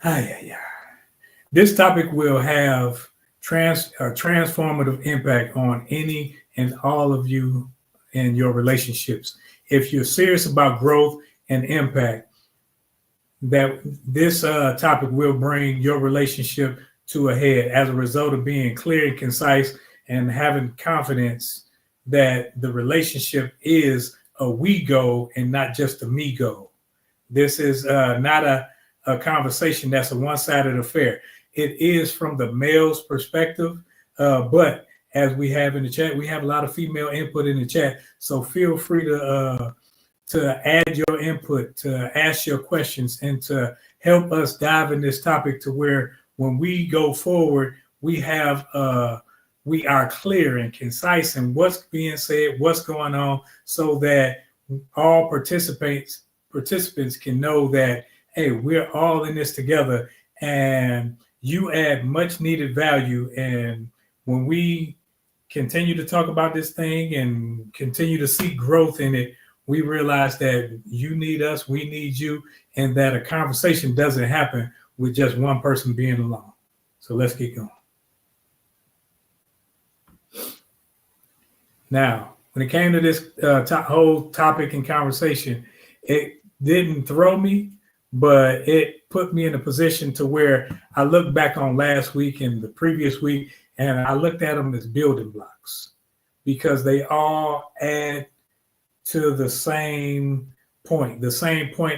Yeah. This topic will have transformative impact on any and all of you in your relationships. If you're serious about growth and impact, that this topic will bring your relationship to a head as a result of being clear and concise and having confidence that the relationship is a we go and not just a me go. This is not a conversation that's a one-sided affair. It is from the male's perspective, but as we have in the chat, we have a lot of female input in the chat. So feel free to add your input, to ask your questions, and to help us dive in this topic to where when we go forward, we are clear and concise in what's being said, what's going on, so that all participants can know that, hey, we're all in this together, and you add much needed value. And when we continue to talk about this thing and continue to see growth in it, we realize that you need us, we need you, and that a conversation doesn't happen with just one person being alone. So let's get going. Now, when it came to this whole topic and conversation, it didn't throw me, but it put me in a position to where I looked back on last week and the previous week, and I looked at them as building blocks because they all add to the same point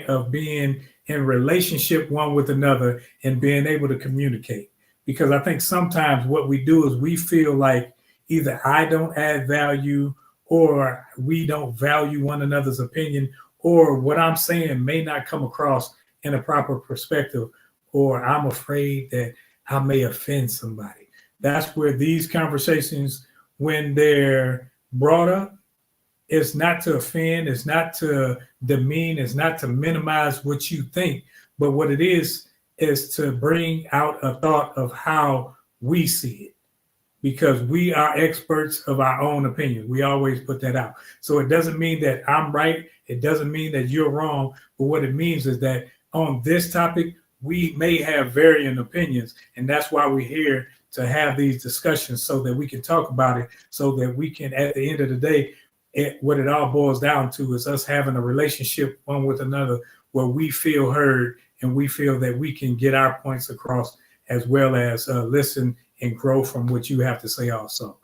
of being in relationship one with another and being able to communicate. Because I think sometimes what we do is we feel like either I don't add value or we don't value one another's opinion, or what I'm saying may not come across in a proper perspective, or I'm afraid that I may offend somebody. That's where these conversations, when they're brought up, it's not to offend, it's not to demean, it's not to minimize what you think, but what it is to bring out a thought of how we see it, because we are experts of our own opinion. We always put that out. So it doesn't mean that I'm right. It doesn't mean that you're wrong. But what it means is that on this topic, we may have varying opinions. And that's why we're here to have these discussions so that we can talk about it, so that we can, at the end of the day, what it all boils down to is us having a relationship one with another where we feel heard and we feel that we can get our points across, as well as listen and grow from what you have to say also.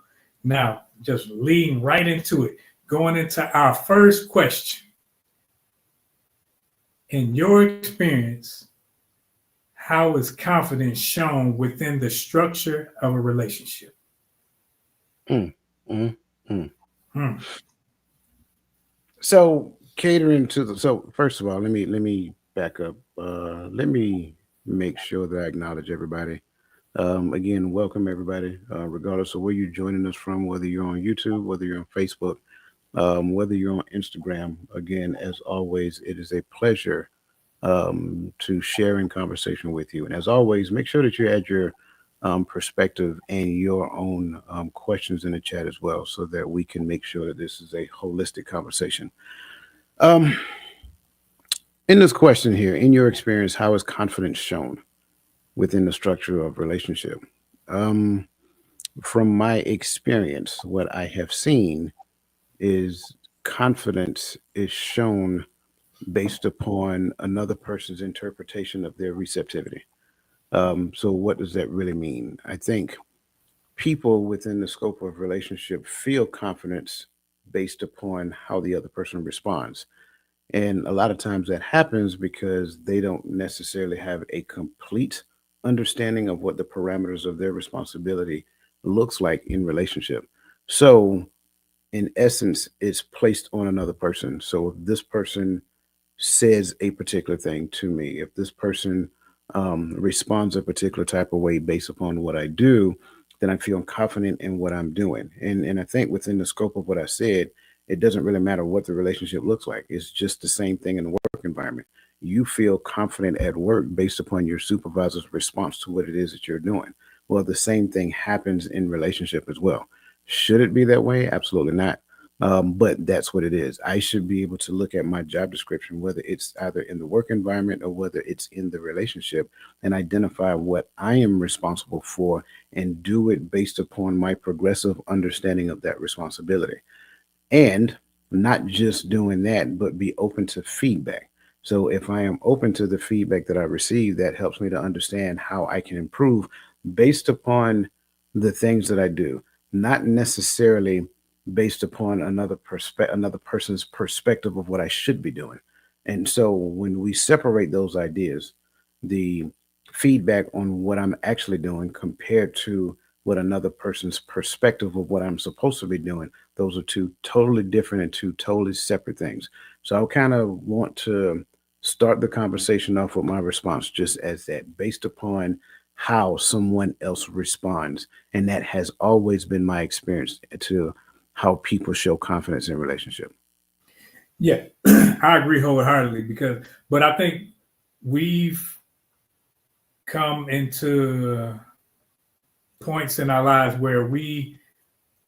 Now, just leading right into it, going into our first question. In your experience, how is confidence shown within the structure of a relationship? So catering to so first of all, let me back up. Let me make sure that I acknowledge everybody. Again, welcome everybody, regardless of where you're joining us from, whether you're on YouTube, whether you're on Facebook, whether you're on Instagram. Again, as always, it is a pleasure to share in conversation with you. And as always, make sure that you add your perspective and your own questions in the chat as well, so that we can make sure that this is a holistic conversation. Um, in this question here, in your experience, how is confidence shown within the structure of relationship? Um, from my experience, what I have seen is confidence is shown based upon another person's interpretation of their receptivity. So, what does that really mean? I think people within the scope of relationship feel confidence based upon how the other person responds. And a lot of times that happens because they don't necessarily have a complete understanding of what the parameters of their responsibility looks like in relationship. So, in essence, it's placed on another person. So, if this person says a particular thing to me, if this person responds a particular type of way based upon what I do, then I feel confident in what I'm doing. And I think within the scope of what I said, it doesn't really matter what the relationship looks like. It's just the same thing in the work environment. You feel confident at work based upon your supervisor's response to what it is that you're doing. Well, the same thing happens in relationship as well. Should it be that way? Absolutely not. But that's what it is. I should be able to look at my job description, whether it's either in the work environment or whether it's in the relationship, and identify what I am responsible for and do it based upon my progressive understanding of that responsibility. And not just doing that, but be open to feedback. So if I am open to the feedback that I receive, that helps me to understand how I can improve based upon the things that I do, not necessarily based upon another person's perspective of what I should be doing. And so when we separate those ideas, the feedback on what I'm actually doing compared to what another person's perspective of what I'm supposed to be doing, those are two totally different and two totally separate things. So I kind of want to start the conversation off with my response just as that, based upon how someone else responds. And that has always been my experience to how people show confidence in relationship. Yeah, I agree wholeheartedly but I think we've come into points in our lives where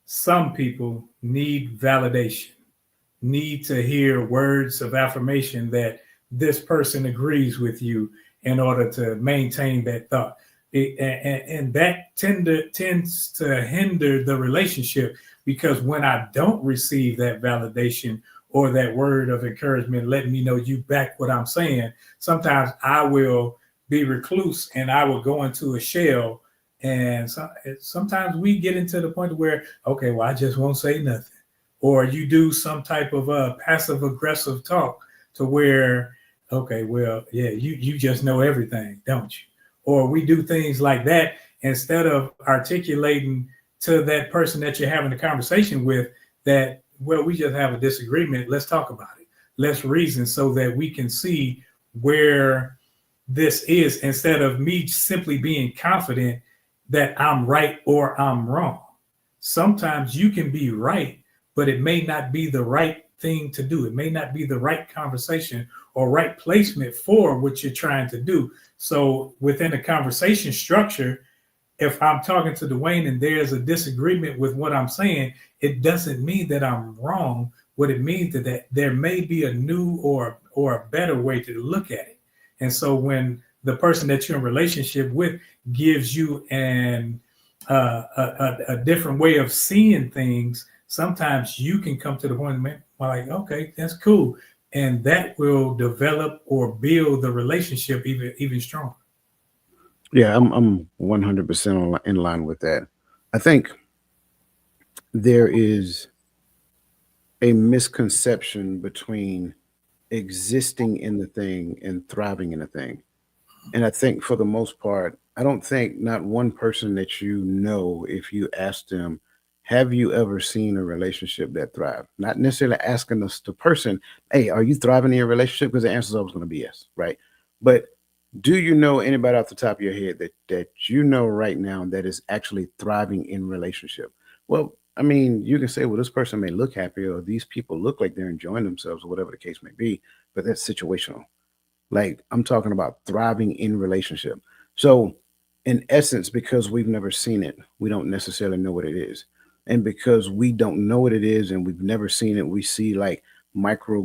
some people need validation, need to hear words of affirmation that this person agrees with you in order to maintain that thought. And that tends to hinder the relationship, because when I don't receive that validation or that word of encouragement, letting me know you back what I'm saying, sometimes I will be recluse and I will go into a shell. And sometimes we get into the point where, okay, well, I just won't say nothing, or you do some type of passive aggressive talk to where, okay, well, yeah, you just know everything, don't you? Or we do things like that instead of articulating to that person that you're having a conversation with that, well, we just have a disagreement, let's talk about it, let's reason so that we can see where this is, instead of me simply being confident that I'm right or I'm wrong. Sometimes you can be right, but it may not be the right thing to do. It may not be the right conversation or right placement for what you're trying to do. So within a conversation structure, if I'm talking to Dwayne and there's a disagreement with what I'm saying, it doesn't mean that I'm wrong. What it means is that there may be a new or a better way to look at it. And so when the person that you're in relationship with gives you a different way of seeing things, sometimes you can come to the point of like, okay, that's cool, and that will develop or build the relationship even stronger. Yeah, I'm 100% in line with that. I think there is a misconception between existing in the thing and thriving in the thing. And I think for the most part, I don't think not one person that you know, if you ask them, have you ever seen a relationship that thrived? Not necessarily asking us the person, hey, are you thriving in your relationship? Because the answer is always going to be yes, right? But do you know anybody off the top of your head that you know right now that is actually thriving in relationship? Well, I mean, you can say, well, this person may look happy, or these people look like they're enjoying themselves, or whatever the case may be, but that's situational. Like I'm talking about thriving in relationship. So, in essence, because we've never seen it, we don't necessarily know what it is. And because we don't know what it is and we've never seen it, we see like micro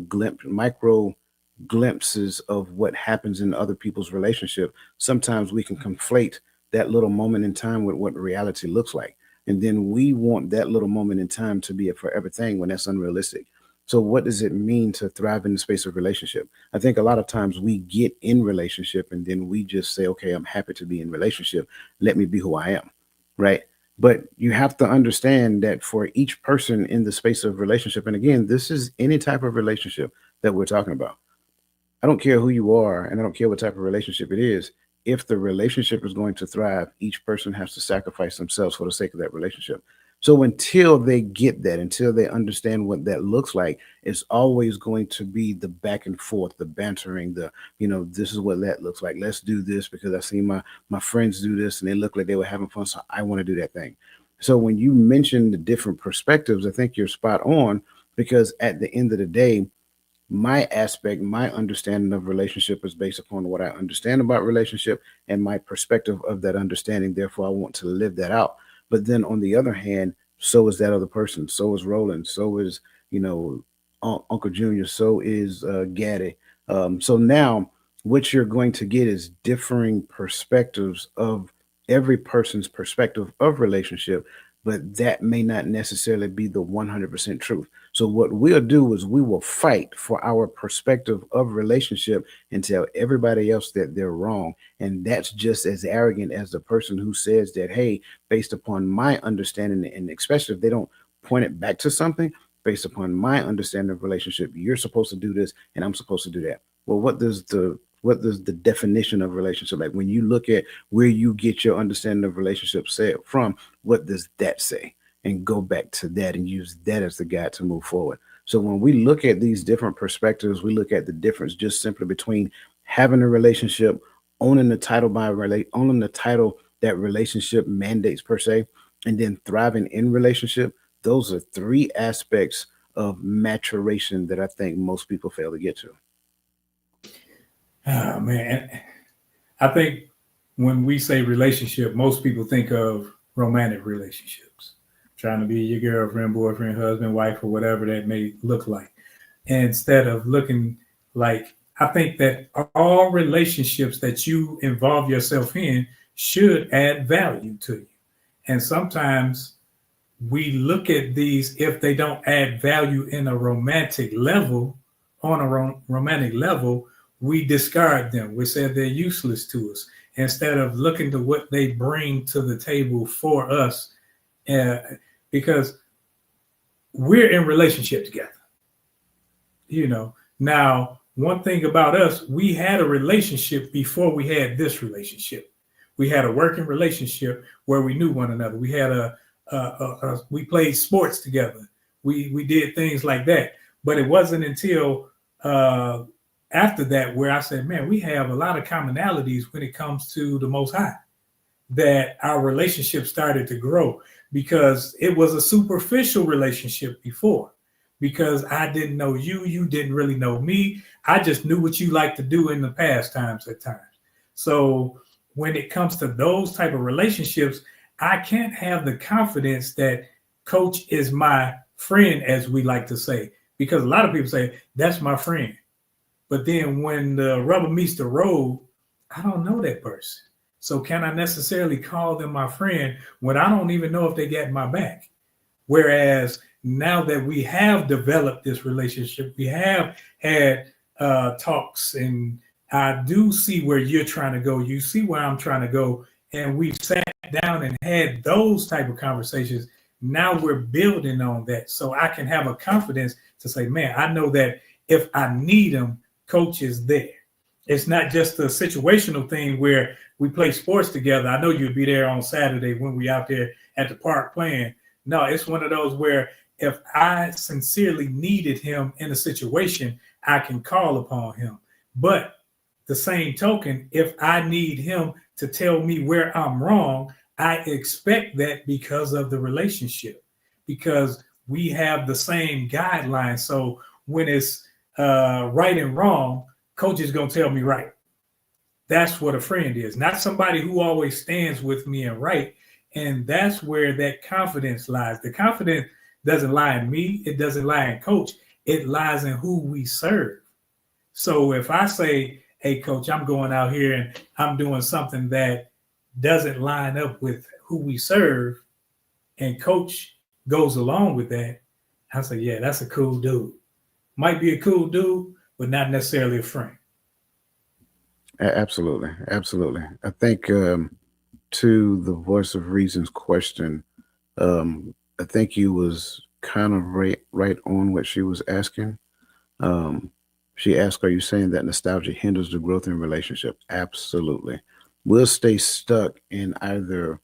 glimpses of what happens in other people's relationship. Sometimes we can conflate that little moment in time with what reality looks like. And then we want that little moment in time to be a forever thing when that's unrealistic. So what does it mean to thrive in the space of relationship? I think a lot of times we get in relationship and then we just say, okay, I'm happy to be in relationship. Let me be who I am. Right. But you have to understand that for each person in the space of relationship, and again, this is any type of relationship that we're talking about. I don't care who you are and I don't care what type of relationship it is. If the relationship is going to thrive, each person has to sacrifice themselves for the sake of that relationship. So until they get that, until they understand what that looks like, it's always going to be the back and forth, the bantering, this is what that looks like. Let's do this because I see my friends do this and they look like they were having fun, so I want to do that thing. So when you mention the different perspectives, I think you're spot on, because at the end of the day, my understanding of relationship is based upon what I understand about relationship and my perspective of that understanding. Therefore, I want to live that out. But then on the other hand, so is that other person. So is Roland. So is Uncle Junior, so is Gaddy. So now what you're going to get is differing perspectives of every person's perspective of relationship, but that may not necessarily be the 100% truth. So what we'll do is we will fight for our perspective of relationship and tell everybody else that they're wrong. And that's just as arrogant as the person who says that, hey, based upon my understanding, and especially if they don't point it back to something, based upon my understanding of relationship, you're supposed to do this and I'm supposed to do that. Well, what does the definition of relationship, like when you look at where you get your understanding of relationship say from, what does that say? And go back to that and use that as the guide to move forward. So when we look at these different perspectives, we look at the difference just simply between having a relationship, owning the title that relationship mandates per se, and then thriving in relationship. Those are three aspects of maturation that I think most people fail to get to. Oh man, I think when we say relationship, most people think of romantic relationships, trying to be your girlfriend, boyfriend, husband, wife, or whatever that may look like. Instead of looking like, I think that all relationships that you involve yourself in should add value to you. And sometimes we look at these, if they don't add value in a romantic level, on a romantic level, we discard them. We say they're useless to us instead of looking to what they bring to the table for us, uh, because we're in relationship together. Now, one thing about us, we had a relationship before we had this relationship. We had a working relationship where we knew one another. We had we played sports together. We did things like that. But it wasn't until uh, after that where I said, man, we have a lot of commonalities when it comes to the Most High, that our relationship started to grow, because it was a superficial relationship before, because I didn't know you, you didn't really know me. I just knew what you like to do in the past times at times. So when it comes to those type of relationships, I can't have the confidence that coach is my friend, as we like to say, because a lot of people say that's my friend. But then when the rubber meets the road, I don't know that person. So can I necessarily call them my friend when I don't even know if they got my back? Whereas now that we have developed this relationship, we have had talks, and I do see where you're trying to go. You see where I'm trying to go. And we've sat down and had those type of conversations. Now we're building on that. So I can have a confidence to say, man, I know that if I need them, coach is there. It's not just a situational thing where we play sports together. I know you'll be there on Saturday when we out there at the park playing. No, it's one of those where if I sincerely needed him in a situation, I can call upon him. But the same token, if I need him to tell me where I'm wrong, I expect that because of the relationship, because we have the same guidelines. So when it's right and wrong, coach is going to tell me right. That's what a friend is, not somebody who always stands with me and right. And that's where that confidence lies. The confidence doesn't lie in me. It doesn't lie in coach. It lies in who we serve. So if I say, hey, coach, I'm going out here and I'm doing something that doesn't line up with who we serve, and coach goes along with that, I say, yeah, that's a cool dude. Might be a cool dude, but not necessarily a friend. Absolutely, absolutely. I think to the voice of reason's question, I think you was kind of right on what she was asking. Um, she asked, "Are you saying that nostalgia hinders the growth in relationship?" Absolutely. We'll stay stuck in either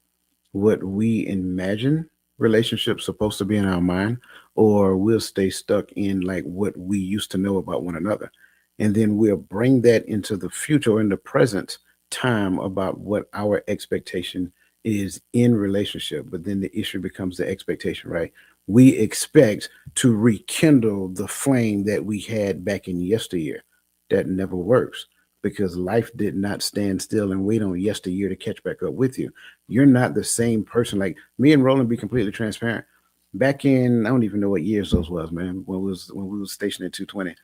what we imagine relationships supposed to be in our mind, or we'll stay stuck in like what we used to know about one another. And then we'll bring that into the future or in the present time about what our expectation is in relationship. But then the issue becomes the expectation, right? We expect to rekindle the flame that we had back in yesteryear. That never works because life did not stand still and wait on yesteryear to catch back up with you. You're not the same person. Like me and Roland, be completely transparent. back in, I don't even know what years those was, man. When we was stationed at 220,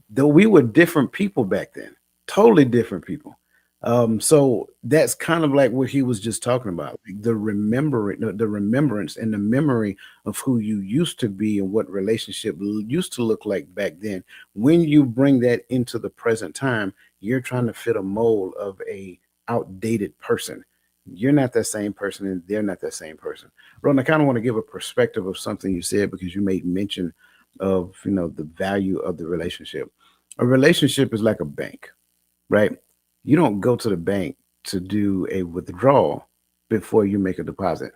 though we were different people back then, totally different people. So that's kind of like what he was just talking about, like the remembrance and the memory of who you used to be and what relationship used to look like back then. When you bring that into the present time, you're trying to fit a mold of a outdated person. You're not that same person, and they're not that same person. Ron, I kind of want to give a perspective of something you said because you made mention of the value of the relationship. A relationship is like a bank, right? You don't go to the bank to do a withdrawal before you make a deposit.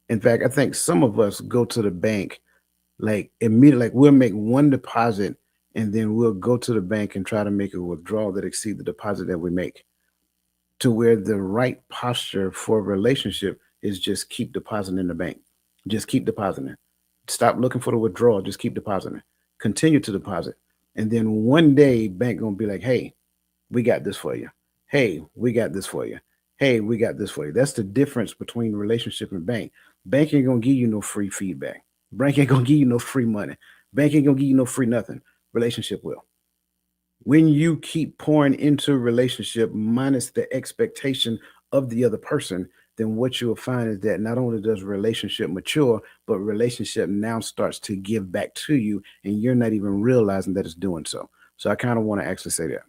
In fact, I think some of us go to the bank like immediately, like we'll make one deposit and then we'll go to the bank and try to make a withdrawal that exceed the deposit that we make, to where the right posture for a relationship is just keep depositing in the bank. Just keep depositing. Stop looking for the withdrawal. Just keep depositing. Continue to deposit. And then one day bank gonna be like, hey, we got this for you. Hey, we got this for you. Hey, we got this for you. That's the difference between relationship and bank. Bank ain't gonna give you no free feedback. Bank ain't gonna give you no free money. Bank ain't gonna give you no free nothing. Relationship will. When you keep pouring into a relationship minus the expectation of the other person, then what you'll find is that not only does relationship mature, but relationship now starts to give back to you, and you're not even realizing that it's doing so. So I kind of want to actually say that.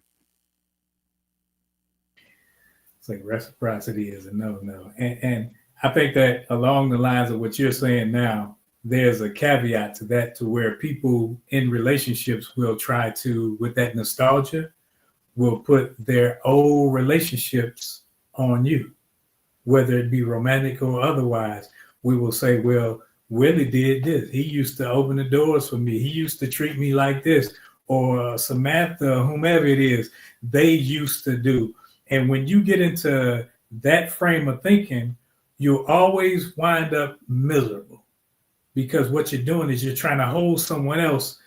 It's like reciprocity is a no. And I think that along the lines of what you're saying now, there's a caveat to that, to where people in relationships will try to, with that nostalgia, will put their old relationships on you, whether it be romantic or otherwise. We will say, well, Willie did this. He used to open the doors for me. He used to treat me like this. Or Samantha, whomever it is, they used to do. And when you get into that frame of thinking, you'll always wind up miserable, because what you're doing is you're trying to hold someone else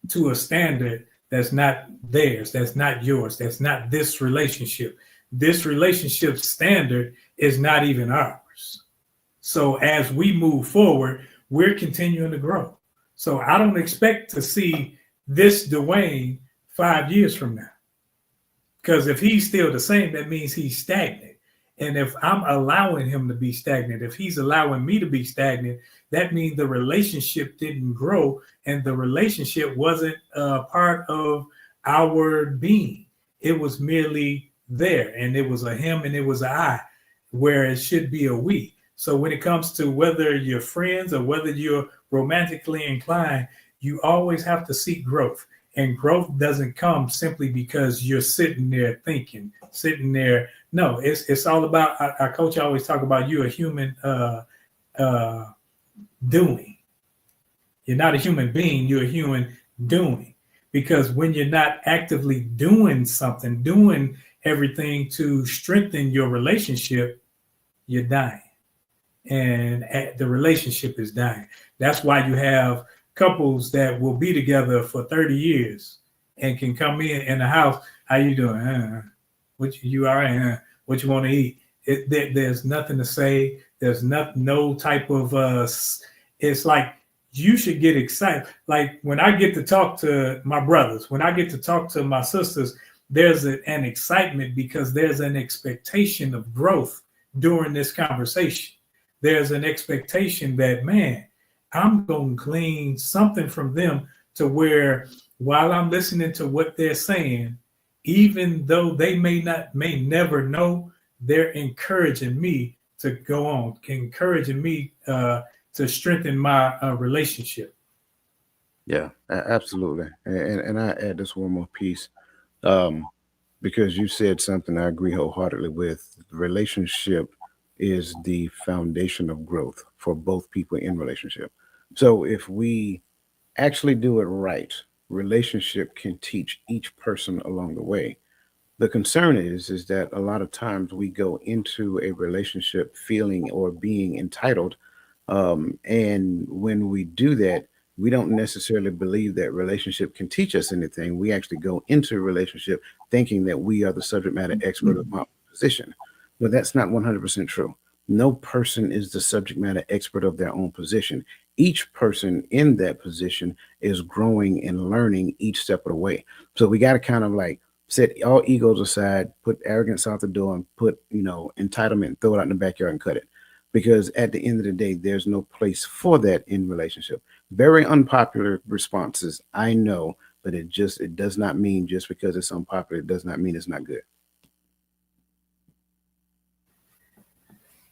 to a standard that's not theirs, that's not yours, that's not this relationship. This relationship standard is not even ours. So as we move forward, we're continuing to grow. So I don't expect to see this Dwayne 5 years from now, because if he's still the same, that means he's stagnant. And if I'm allowing him to be stagnant, if he's allowing me to be stagnant, that means the relationship didn't grow, and the relationship wasn't part of our being. It was merely there, and it was a him and it was a I, where it should be a we. So when it comes to whether you're friends or whether you're romantically inclined, you always have to seek growth. And growth doesn't come simply because you're sitting there thinking, sitting there. No, it's all about. Our coach always talk about, you're a human uh, doing. You're not a human being. You're a human doing. Because when you're not actively doing something, doing everything to strengthen your relationship, you're dying, and the relationship is dying. That's why you have couples that will be together for 30 years and can come in the house. How you doing? What you all right? What you want to eat? There's nothing to say. There's no type of it's like you should get excited. Like when I get to talk to my brothers, when I get to talk to my sisters, there's an excitement because there's an expectation of growth during this conversation. There's an expectation that, man, I'm going to glean something from them, to where while I'm listening to what they're saying, even though they may never know, they're encouraging me to go on, encouraging me to strengthen my relationship. Yeah, absolutely. And I add this one more piece, um, because you said something I agree wholeheartedly with. Relationship is the foundation of growth for both people in relationship. So if we actually do it right, relationship can teach each person along the way. The concern is that a lot of times we go into a relationship feeling or being entitled, and when we do that, we don't necessarily believe that relationship can teach us anything. We actually go into a relationship thinking that we are the subject matter expert of my position. But that's not 100% true. No person is the subject matter expert of their own position. each person in that position is growing and learning each step of the way. So we got to kind of like set all egos aside, put arrogance out the door, and put, entitlement, throw it out in the backyard and cut it. Because at the end of the day, there's no place for that in relationship. Very unpopular responses, I know, but it does not mean just because it's unpopular, it does not mean it's not good.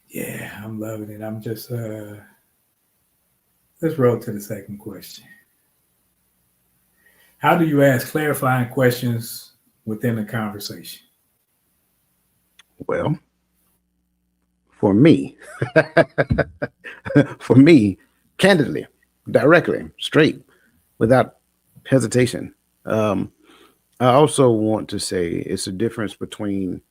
Yeah, I'm loving it. I'm just let's roll to the second question. How do you ask clarifying questions within a conversation? Well, for me, for me, candidly, directly, straight, without hesitation. Um, I also want to say it's a difference between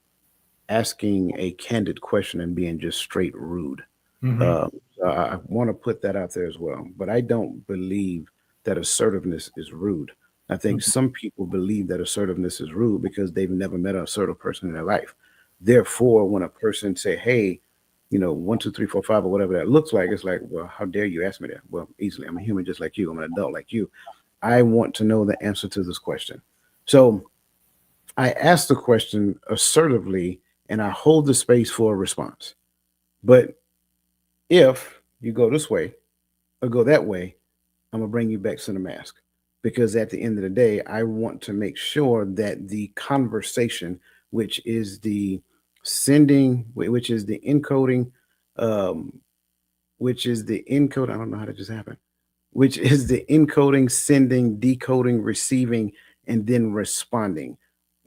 asking a candid question and being just straight rude. Mm-hmm. Uh, I want to put that out there as well. But I don't believe that assertiveness is rude. I think Mm-hmm. some people believe that assertiveness is rude because they've never met an assertive person in their life. Therefore, when a person say, "Hey, 1, 2, 3, 4, 5," or whatever that looks like, it's like, well, how dare you ask me that? Well, easily. I'm a human just like you. I'm an adult like you. I want to know the answer to this question. So I ask the question assertively and I hold the space for a response. But if you go this way or go that way, I'm gonna bring you back to the mask. Because at the end of the day, I want to make sure that the conversation, which is the sending, which is the encoding, um, which is the encode. I don't know how that just happened. Which is the encoding, sending, decoding, receiving, and then responding,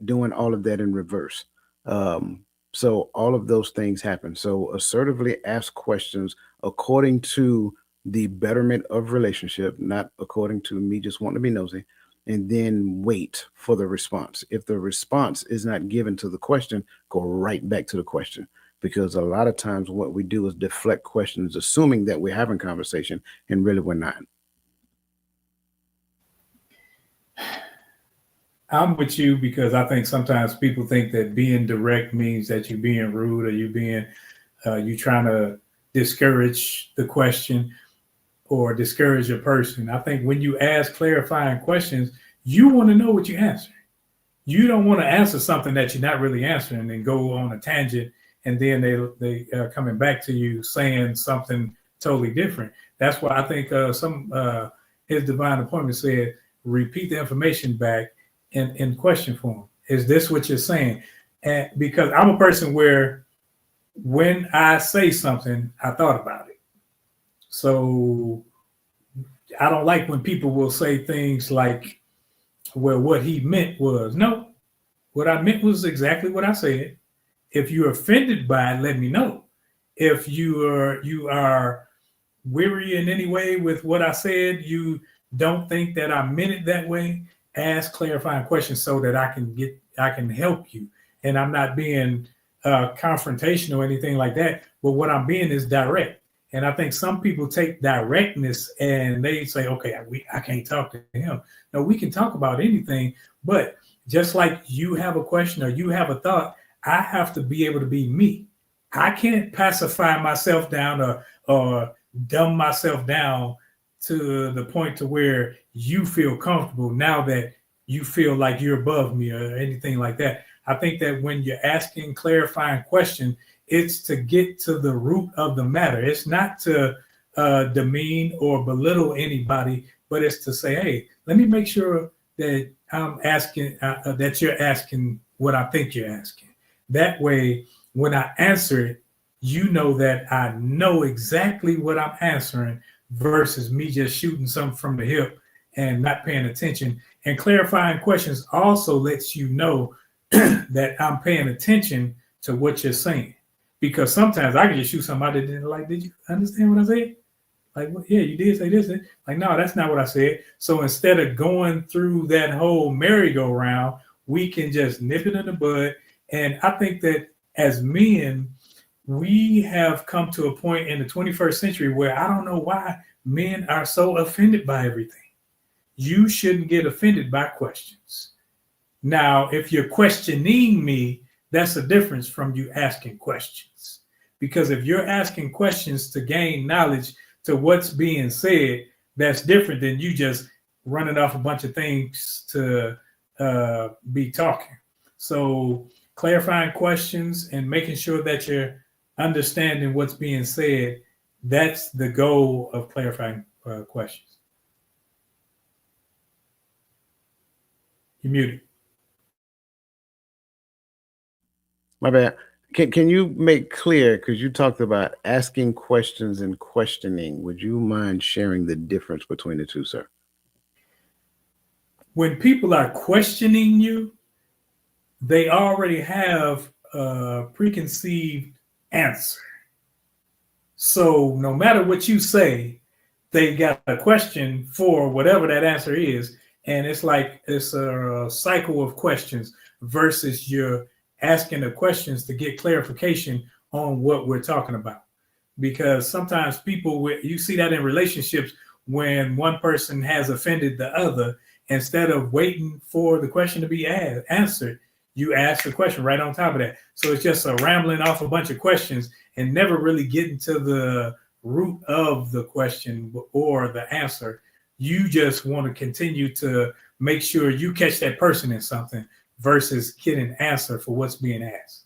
doing all of that in reverse. So all of those things happen. So assertively ask questions according to the betterment of relationship, not according to me just wanting to be nosy, and then wait for the response. If the response is not given to the question, go right back to the question. Because a lot of times what we do is deflect questions, assuming that we're having conversation, and really we're not. I'm with you because I think sometimes people think that being direct means that you're being rude or you trying to discourage the question or discourage a person. I think when you ask clarifying questions, you want to know what you answer. You don't want to answer something that you're not really answering and go on a tangent, and then they coming back to you saying something totally different. That's why I think some his divine appointment said repeat the information back in question form. Is this what you're saying? And because I'm a person where when I say something, I thought about it. So I don't like when people will say things like, well, what he meant was no, what I meant was exactly what I said. If you're offended by it, let me know. If you are weary in any way with what I said, you don't think that I meant it that way, ask clarifying questions so that I can help you. And I'm not being confrontational or anything like that. But what I'm being is direct. And I think some people take directness and they say, okay, I can't talk to him. No, we can talk about anything, but just like you have a question or you have a thought, I have to be able to be me. I can't pacify myself down or dumb myself down to the point to where you feel comfortable now that you feel like you're above me or anything like that. I think that when you're asking clarifying questions, it's to get to the root of the matter. It's not to demean or belittle anybody, but it's to say, hey, let me make sure that I'm asking that you're asking what I think you're asking. That way, when I answer it, you know that I know exactly what I'm answering versus me just shooting something from the hip and not paying attention. And clarifying questions also lets you know that I'm paying attention to what you're saying. Because sometimes I can just shoot somebody that didn't like, did you understand what I said? Like, well, yeah, you did say this. Like, no, that's not what I said. So instead of going through that whole merry-go-round, we can just nip it in the bud. And I think that as men, we have come to a point in the 21st century where I don't know why men are so offended by everything. You shouldn't get offended by questions. Now, if you're questioning me, that's a difference from you asking questions. Because if you're asking questions to gain knowledge to what's being said, that's different than you just running off a bunch of things to be talking. So clarifying questions and making sure that you're understanding what's being said, that's the goal of clarifying questions. You're muted. My bad. Can you make clear, because you talked about asking questions and questioning? Would you mind sharing the difference between the two, sir? When people are questioning you, they already have a preconceived answer. So no matter what you say, they got a question for whatever that answer is. And it's like it's a cycle of questions versus you're asking the questions to get clarification on what we're talking about. Because sometimes people, you see that in relationships when one person has offended the other, instead of waiting for the question to be answered, you ask the question right on top of that. So it's just a rambling off a bunch of questions and never really getting to the root of the question or the answer. You just want to continue to make sure you catch that person in something versus get an answer for what's being asked.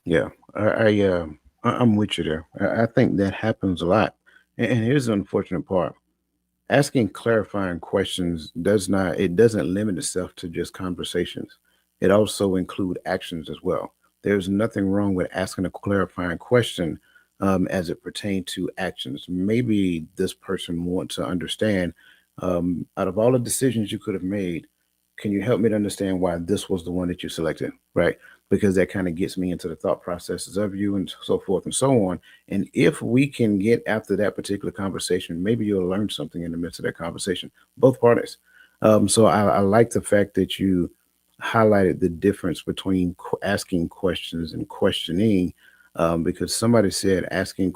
Yeah, I'm with you there. I think that happens a lot, and here's the unfortunate part: asking clarifying questions doesn't limit itself to just conversations. It also include actions as well. There's nothing wrong with asking a clarifying question as it pertains to actions. Maybe this person wants to understand, out of all the decisions you could have made, can you help me to understand why this was the one that you selected, right? Because that kind of gets me into the thought processes of you and so forth and so on. And if we can get after that particular conversation, maybe you'll learn something in the midst of that conversation, both parties. So I like the fact that you highlighted the difference between asking questions and questioning, because somebody said asking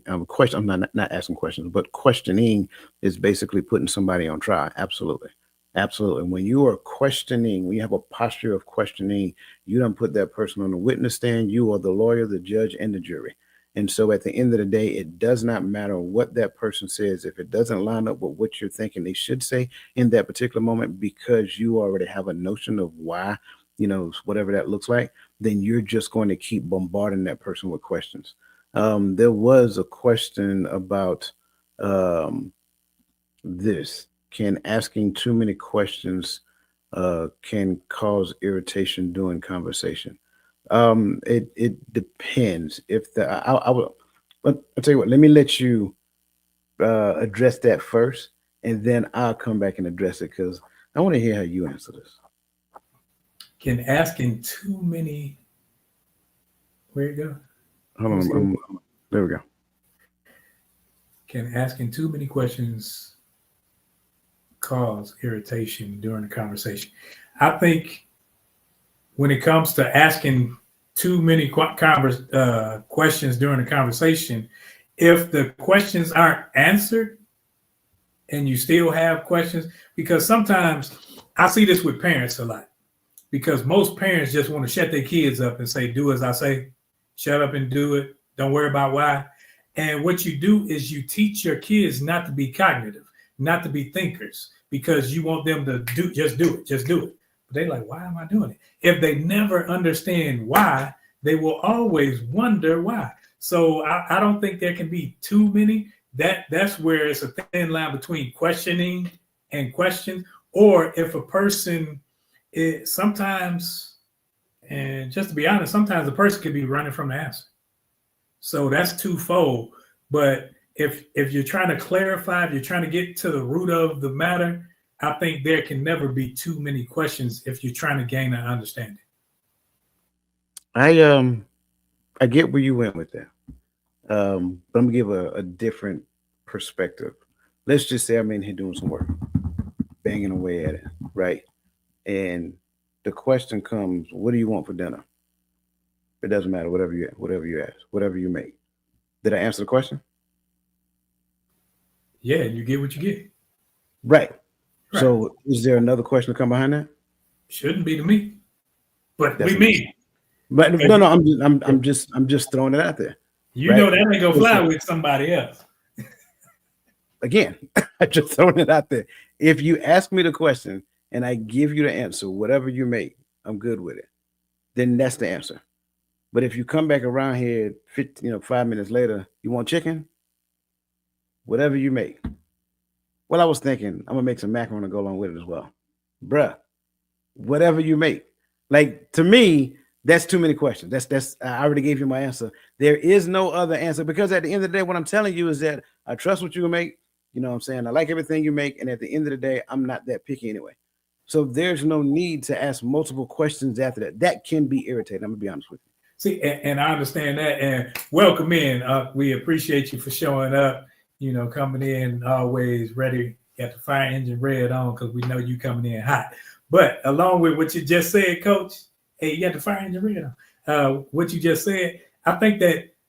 I'm not asking questions, but questioning is basically putting somebody on trial. Absolutely. Absolutely. When you are questioning, when you have a posture of questioning, you don't put that person on the witness stand. You are the lawyer, the judge, and the jury. And so at the end of the day, it does not matter what that person says. If it doesn't line up with what you're thinking they should say in that particular moment, because you already have a notion of why, whatever that looks like, then you're just going to keep bombarding that person with questions. There was a question about this. Can asking too many questions can cause irritation during conversation? It depends. If the I will, I'll tell you what. Let me let you address that first, and then I'll come back and address it because I want to hear how you answer this. Can asking too many, where you go? Hold on, there we go. Can asking too many questions cause irritation during the conversation? I think when it comes to asking too many questions during the conversation, if the questions aren't answered and you still have questions, because sometimes I see this with parents a lot, because most parents just want to shut their kids up and say, do as I say, shut up and do it. Don't worry about why. And what you do is you teach your kids not to be cognitive, not to be thinkers, because you want them to just do it. But they're like, why am I doing it? If they never understand why, they will always wonder why. So I don't think there can be too many. That's where it's a thin line between questioning and questions. Or if a person sometimes, and just to be honest, sometimes a person could be running from the answer. So that's twofold. But if you're trying to clarify, if you're trying to get to the root of the matter, I think there can never be too many questions if you're trying to gain an understanding. I get where you went with that. But I'm gonna give a different perspective. Let's just say I'm in here doing some work, banging away at it, right? And the question comes, what do you want for dinner? It doesn't matter, whatever you ask, whatever you make. Did I answer the question? Yeah, you get what you get. Right. So is there another question to come behind that? Shouldn't be to me. But That's we mean. But no, I'm just throwing it out there. You know that ain't gonna fly with somebody else. again, I just throwing it out there. If you ask me the question and I give you the answer, whatever you make, I'm good with it. Then that's the answer. But if you come back around here, 5 minutes later, you want chicken, whatever you make. Well, I was thinking I'm gonna make some macaroni to go along with it as well, bruh. Whatever you make, like to me, that's too many questions. That's I already gave you my answer. There is no other answer because at the end of the day, what I'm telling you is that I trust what you make. You know what I'm saying? I like everything you make, and at the end of the day, I'm not that picky anyway. So there's no need to ask multiple questions after that. That can be irritating. I'm gonna be honest with you. See, and I understand that, and welcome in. We appreciate you for showing up. Coming in always ready. Got the fire engine red on because we know you coming in hot. But along with what you just said, Coach, hey, you got the fire engine red on. What you just said, I think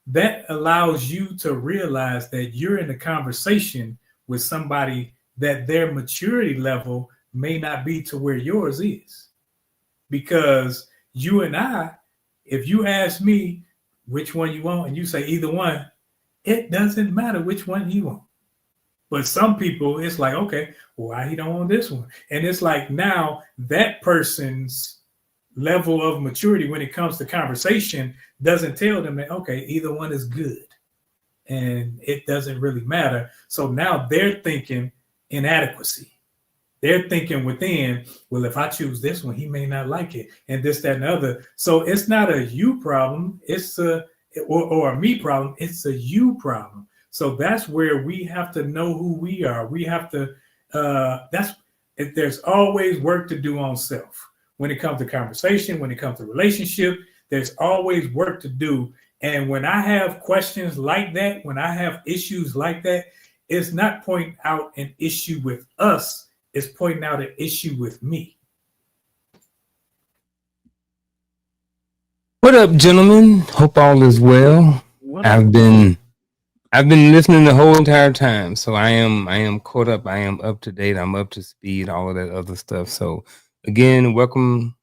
that allows you to realize that you're in a conversation with somebody that their maturity level may not be to where yours is. Because you and I, if you ask me which one you want and you say either one, it doesn't matter which one you want. But some people, it's like, okay, why he don't want this one? And it's like now that person's level of maturity when it comes to conversation doesn't tell them that, okay, either one is good. And it doesn't really matter. So now they're thinking inadequacy. They're thinking within, well, if I choose this one, he may not like it, and this, that, and the other. So it's not a you problem, it's or a me problem, it's a you problem. So that's where we have to know who we are. We have to, there's always work to do on self. When it comes to conversation, when it comes to relationship, there's always work to do. And when I have questions like that, when I have issues like that, it's not pointing out an issue with us, it's pointing out an issue with me. What up, gentlemen? Hope all is well. I've been listening the whole entire time, so I am caught up. I am up to date. I'm up to speed. All of that other stuff. So again, welcome.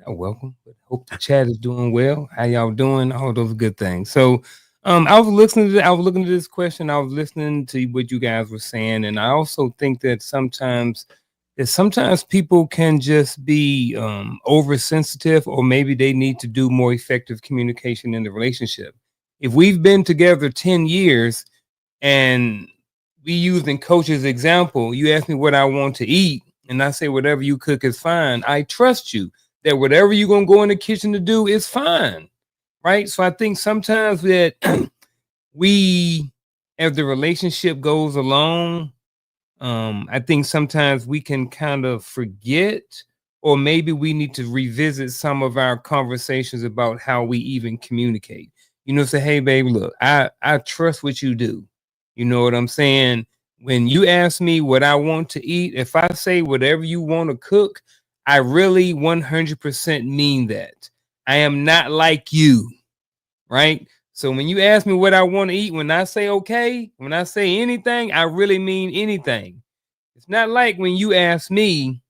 Not welcome, but hope the chat is doing well. How y'all doing? All those good things. So I was looking at this question. I was listening to what you guys were saying, and I also think that sometimes people can just be oversensitive, or maybe they need to do more effective communication in the relationship. If we've been together 10 years and we using Coach's example, you ask me what I want to eat, and I say whatever you cook is fine. I trust you that whatever you're going to go in the kitchen to do is fine, right? So I think sometimes that we, as the relationship goes along, I think sometimes we can kind of forget, or maybe we need to revisit some of our conversations about how we even communicate. Say, hey, babe, look, I trust what you do. You know what I'm saying? When you ask me what I want to eat, if I say whatever you want to cook, I really 100% mean that. I am not like you, right? So when you ask me what I want to eat, when I say okay, when I say anything, I really mean anything. It's not like when you ask me,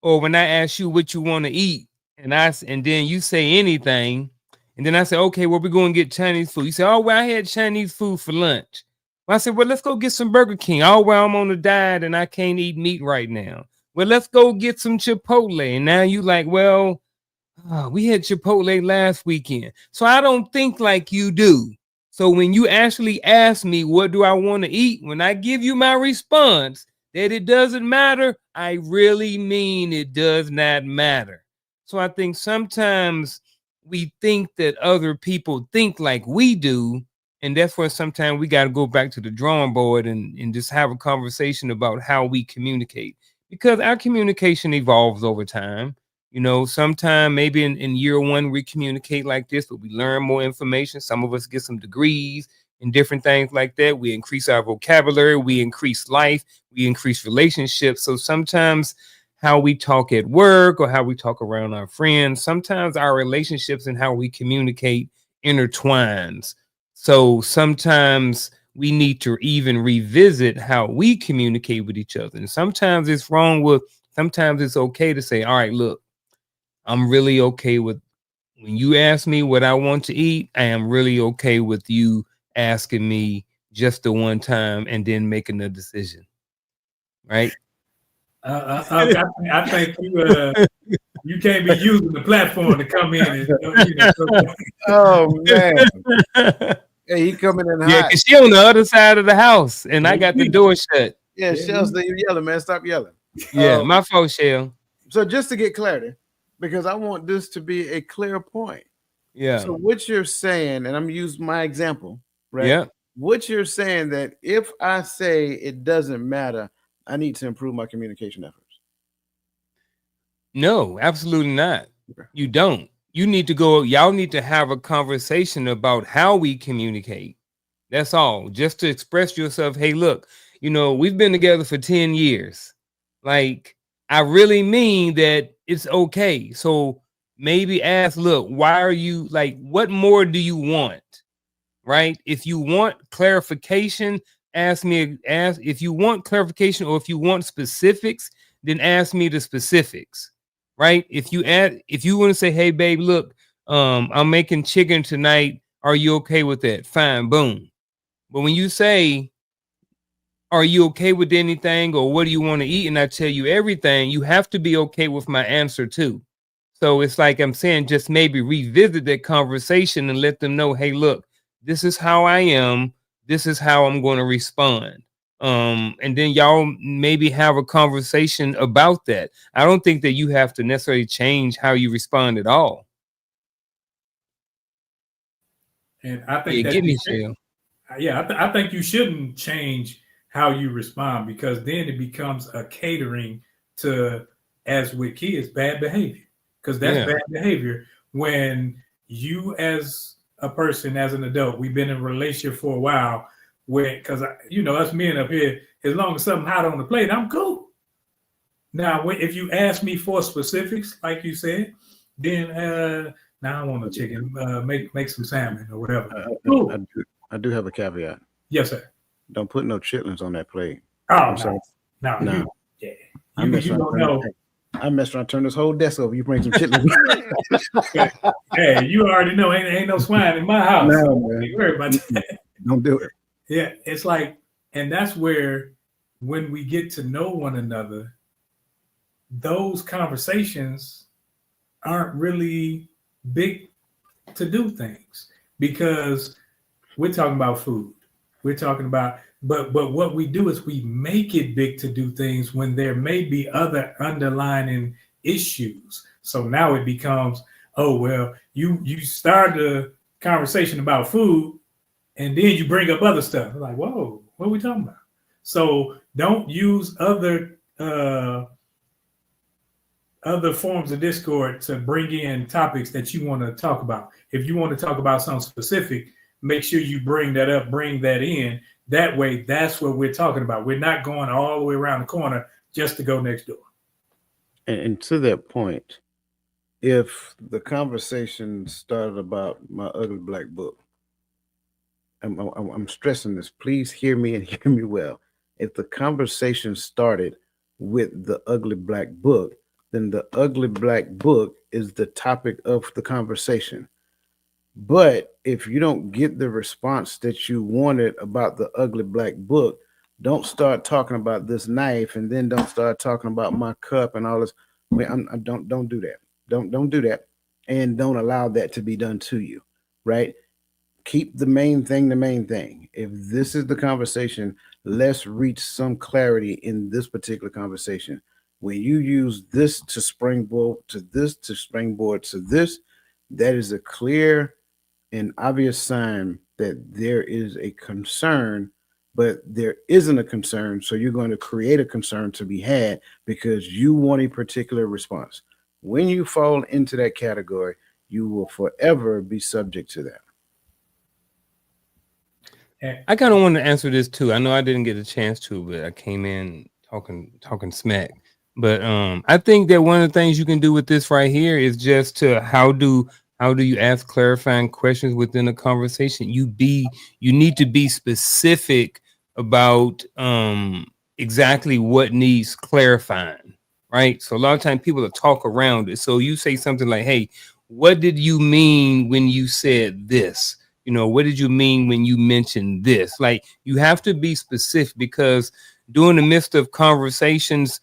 or when I ask you what you want to eat, and then you say anything, and then I say, okay, well, we're going to get Chinese food. You say, oh, well, I had Chinese food for lunch. Well, I said, well, let's go get some Burger King. Oh, well, I'm on a diet and I can't eat meat right now. Well, let's go get some Chipotle. And now you like, well, we had Chipotle last weekend. So I don't think like you do. So when you actually ask me, what do I want to eat? When I give you my response that it doesn't matter, I really mean it does not matter. So I think sometimes we think that other people think like we do. And that's where sometimes we got to go back to the drawing board and just have a conversation about how we communicate. Because our communication evolves over time. Sometime maybe in year one, we communicate like this, but we learn more information. Some of us get some degrees and different things like that. We increase our vocabulary, we increase life, we increase relationships. So sometimes how we talk at work or how we talk around our friends, sometimes our relationships and how we communicate intertwines. So sometimes we need to even revisit how we communicate with each other. And sometimes it's sometimes it's okay to say, all right, look, I'm really okay with when you ask me what I want to eat. I am really okay with you asking me just the one time and then making a decision. Right? I think you can't be using the platform to come in and Oh man. Hey, he coming in Yeah, hot. because she on the other side of the house and I got the door shut. Yeah, Shell's you yelling, man. Stop yelling. Yeah, my fault, Shell. So just to get clarity, because I want this to be a clear point. Yeah. So what you're saying, and I'm gonna use my example, right? Yeah. What you're saying that if I say it doesn't matter, I need to improve my communication efforts. No, absolutely not. Okay. You don't. You need to go, y'all need to have a conversation about how we communicate. That's all. Just to express yourself. Hey, look, we've been together for 10 years. Like, I really mean that it's okay. So maybe ask, look, why are you like, what more do you want? Right? If you want clarification, ask if you want clarification or if you want specifics, then ask me the specifics. Right? If you want to say, hey, babe, look, I'm making chicken tonight. Are you okay with that? Fine, boom. But when you say, are you okay with anything or what do you want to eat? And I tell you everything, you have to be okay with my answer too. So it's like I'm saying, just maybe revisit that conversation and let them know, hey, look, this is how I am. This is how I'm going to respond. And then y'all maybe have a conversation about that. I don't think that you have to necessarily change how you respond at all. And I think I think you shouldn't change how you respond, because then it becomes a catering to, as with kids, bad behavior. Because that's bad behavior when you, as a person, as an adult, we've been in a relationship for a while, because us men up here, as long as something hot on the plate, I'm cool. Now, if you ask me for specifics, like you said, then now I want a chicken, make some salmon or whatever. I do have a caveat. Yes, sir. Don't put no chitlins on that plate. Oh, no. You don't know. I messed around, turn this whole desk over. You bring some chitlins. Hey, you already know, ain't no swine in my house. No, so man. don't worry about that. Don't do it. Yeah, it's like, and that's where when we get to know one another, those conversations aren't really big to do things, because we're talking about food. We're talking about, but what we do is we make it big to do things when there may be other underlying issues. So now it becomes, oh, well, you start the conversation about food and then you bring up other stuff. Like, whoa, what are we talking about? So don't use other forms of discord to bring in topics that you want to talk about. If you want to talk about something specific, make sure you bring that up, bring that in. That way, that's what we're talking about. We're not going all the way around the corner just to go next door. And to that point, if the conversation started about my ugly black book, I'm stressing this. Please hear me and hear me well. If the conversation started with the ugly black book, then the ugly black book is the topic of the conversation. But if you don't get the response that you wanted about the ugly black book, don't start talking about this knife, and then don't start talking about my cup and all this. Don't do that. Don't do that, and don't allow that to be done to you. Right? Keep the main thing the main thing. If this is the conversation, let's reach some clarity in this particular conversation. When you use this to springboard to this, that is a clear and obvious sign that there is a concern, but there isn't a concern. So you're going to create a concern to be had because you want a particular response. When you fall into that category, you will forever be subject to that. I kind of want to answer this too. I know I didn't get a chance to, but I came in talking smack. But I think that one of the things you can do with this right here is just to how do you ask clarifying questions within a conversation? You need to be specific about exactly what needs clarifying, right? So a lot of times people will talk around it. So you say something like, "Hey, what did you mean when you said this?" What did you mean when you mentioned this? Like, you have to be specific, because during the midst of conversations,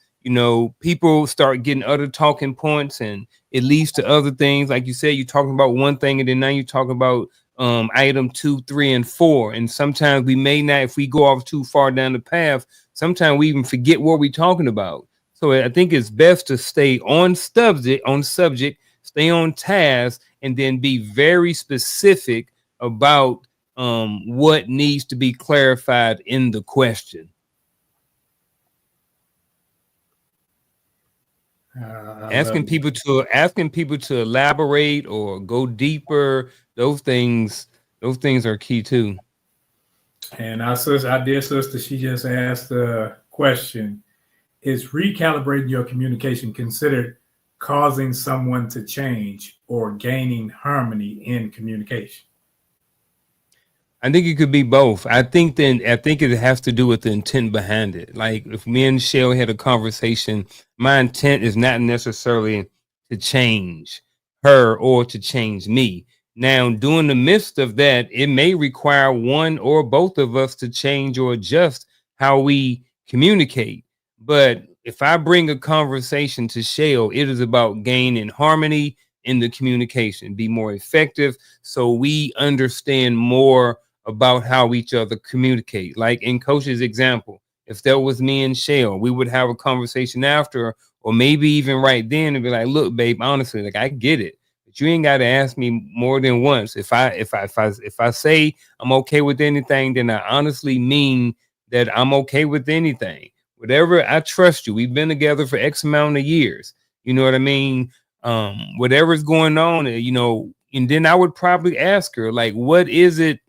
people start getting other talking points, and it leads to other things. Like you said, you're talking about one thing, and then now you're talking about item 2, 3, and 4. And sometimes we may not, if we go off too far down the path, sometimes we even forget what we're talking about. So I think it's best to stay on subject, stay on task, and then be very specific about what needs to be clarified in the question. Asking people to elaborate or go deeper, those things are key too. And our dear sister, she just asked the question: is recalibrating your communication considered causing someone to change or gaining harmony in communication? I think it could be both. I think it has to do with the intent behind it. Like, if me and Shell had a conversation, my intent is not necessarily to change her or to change me. Now, during the midst of that, it may require one or both of us to change or adjust how we communicate. But if I bring a conversation to Shell, it is about gaining harmony in the communication, be more effective, so we understand more about how each other communicate. Like in Coach's example, if that was me and Shell, we would have a conversation after, or maybe even right then, and be like, "Look, babe, honestly, like, I get it, but you ain't got to ask me more than once. If I say I'm okay with anything, then I honestly mean that I'm okay with anything. Whatever, I trust you. We've been together for X amount of years. You know what I mean? Whatever's going on, and then I would probably ask her, like, what is it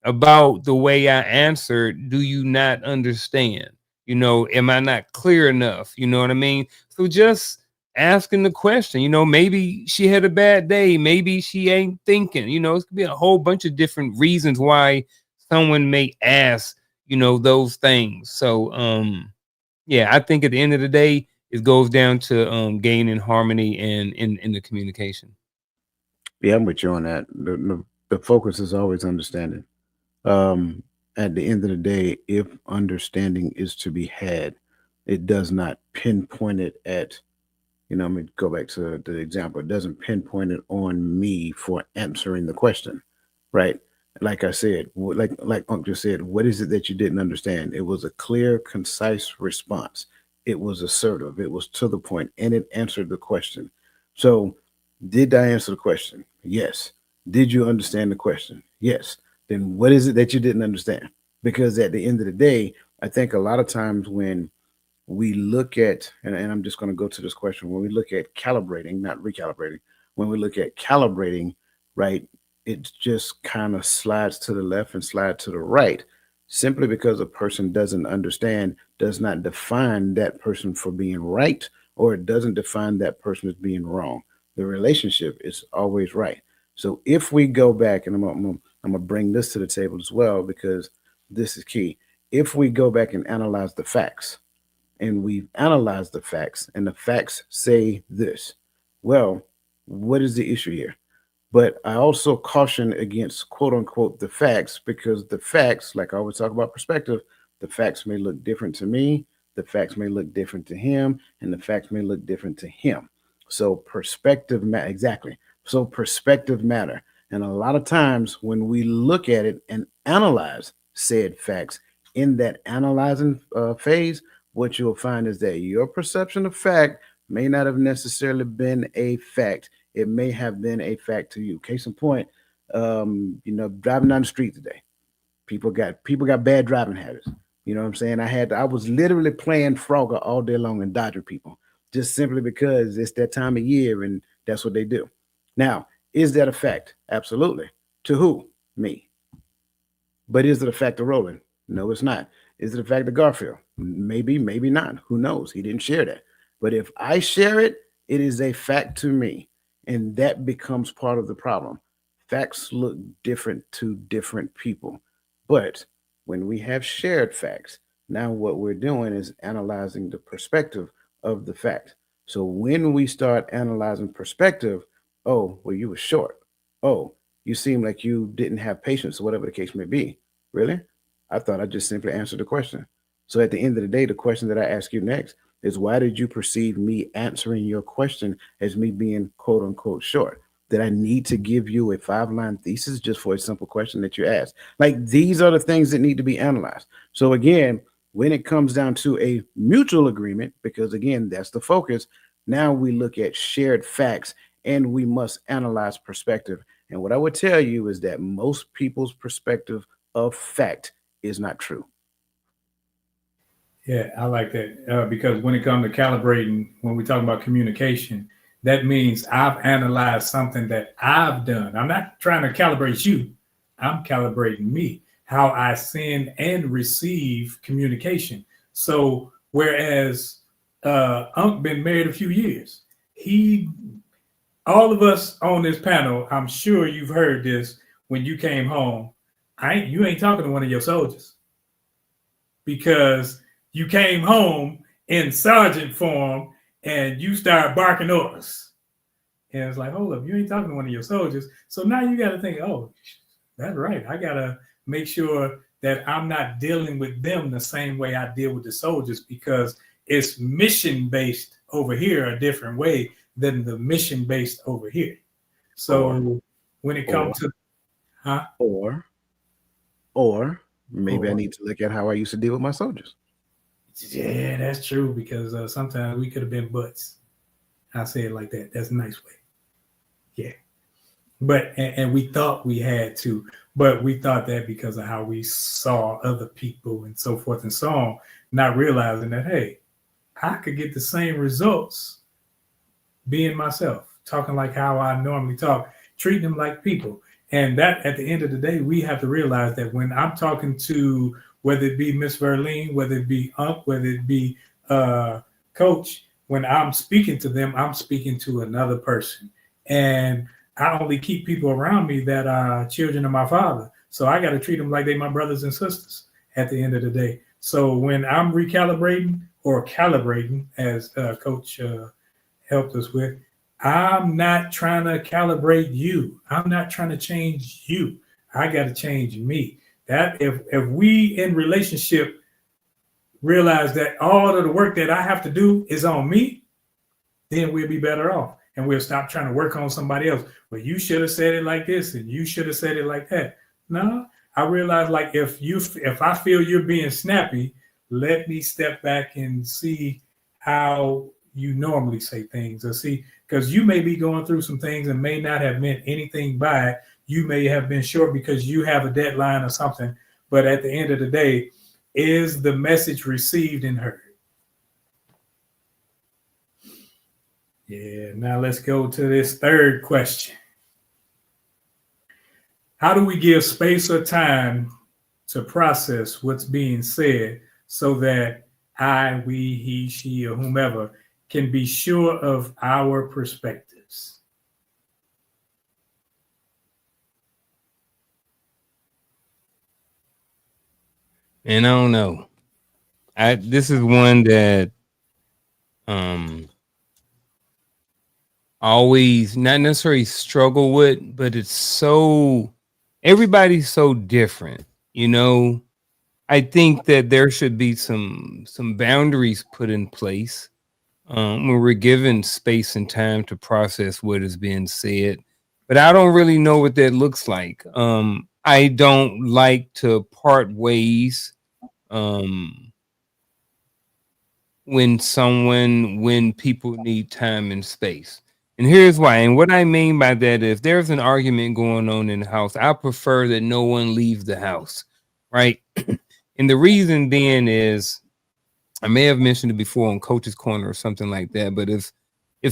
about the way I answered do you not understand? Am I not clear enough? You know what I mean? So just asking the question, maybe she had a bad day, maybe she ain't thinking, it could be a whole bunch of different reasons why someone may ask, those things. So yeah, I think at the end of the day, it goes down to gaining harmony and in the communication. Yeah, I'm with you on that. The focus is always understanding. Um, at the end of the day, if understanding is to be had, it does not pinpoint it at, let me go back to the example. It doesn't pinpoint it on me for answering the question, right? Like I said, like Unc just said, what is it that you didn't understand? It was a clear, concise response. It was assertive. It was to the point, and it answered the question. So, did I answer the question? Yes. Did you understand the question? Yes. Then what is it that you didn't understand? Because at the end of the day, I think a lot of times when we look at, and I'm just going to go to this question, when we look at calibrating, not recalibrating, when we look at calibrating, right, it just kind of slides to the left and slide to the right. Simply because a person doesn't understand does not define that person for being right, or it doesn't define that person as being wrong. The relationship is always right. So if we go back, and I'm gonna bring this to the table as well, because this is key. If we go back and analyze the facts, and we've analyzed the facts, and the facts say this, well, what is the issue here? But I also caution against quote unquote the facts, because the facts, like I always talk about perspective, the facts may look different to me, the facts may look different to him, and the facts may look different to him. So perspective matter, exactly. So perspective matter. And a lot of times when we look at it and analyze said facts in that analyzing phase, what you'll find is that your perception of fact may not have necessarily been a fact. It may have been a fact to you. Case in point, driving down the street today, people got bad driving habits. You know what I'm saying? I was literally playing Frogger all day long and dodging people, just simply because it's that time of year and that's what they do. Now, is that a fact? Absolutely. To who? Me. But is it a fact of Roland? No, it's not. Is it a fact of Garfield? Maybe, maybe not. Who knows? He didn't share that. But if I share it, it is a fact to me. And that becomes part of the problem. Facts look different to different people. But when we have shared facts, now what we're doing is analyzing the perspective of the fact. So when we start analyzing perspective, oh, well, you were short. Oh, You seem like you didn't have patience or whatever the case may be. Really? I thought I just simply answered the question. So at the end of the day, the question that I ask you next is, why did you perceive me answering your question as me being quote unquote short? Did I need to give you a 5-line thesis just for a simple question that you asked? Like, these are the things that need to be analyzed. So again, when it comes down to a mutual agreement, because again, that's the focus, now we look at shared facts and we must analyze perspective. And what I would tell you is that most people's perspective of fact is not true. Yeah, I like that because when it comes to calibrating, when we talk about communication, that means I've analyzed something that I've done. I'm not trying to calibrate you. I'm calibrating me, how I send and receive communication. So whereas Unc been married a few years, he, all of us on this panel, I'm sure you've heard this when you came home. You ain't talking to one of your soldiers because you came home in sergeant form and you start barking orders. And it's like, hold up, you ain't talking to one of your soldiers. So now you got to think, oh, that's right. I got to make sure that I'm not dealing with them the same way I deal with the soldiers, because it's mission based over here a different way than the mission based over here. So when it comes to, or maybe I need to look at how I used to deal with my soldiers. Yeah, that's true, because sometimes we could have been butts. I say it like that. That's a nice way. Yeah. But and we thought we had to, but we thought that because of how we saw other people and so forth and so on, not realizing that, hey, I could get the same results being myself, talking like how I normally talk, treating them like people. And that at the end of the day, we have to realize that when I'm talking to, whether it be Miss Verlene, whether it be Unc, whether it be Coach, when I'm speaking to them, I'm speaking to another person. And I only keep people around me that are children of my father. So I got to treat them like they my brothers and sisters at the end of the day. So when I'm recalibrating or calibrating, as Coach helped us with, I'm not trying to calibrate you. I'm not trying to change you. I got to change me. That if we in relationship realize that all of the work that I have to do is on me, then we'll be better off. And we'll stop trying to work on somebody else. Well, you should have said it like this and you should have said it like that. No, I realize, like, if I feel you're being snappy, let me step back and see how you normally say things, or see, because you may be going through some things and may not have meant anything by it. You may have been short because you have a deadline or something. But at the end of the day, is the message received and heard? Yeah, now let's go to this third question. How do we give space or time to process what's being said so that I, we, he, she, or whomever can be sure of our perspectives? And I don't know. This is one that always not necessarily struggle with, but it's so, everybody's so different, you know. I think that there should be some boundaries put in place when we're given space and time to process what is being said. But I don't really know what that looks like. I don't like to part ways when people need time and space. And here's why. And what I mean by that is, if there's an argument going on in the house, I prefer that no one leaves the house, right? And the reason being is, I may have mentioned it before on Coach's Corner or something like that, but if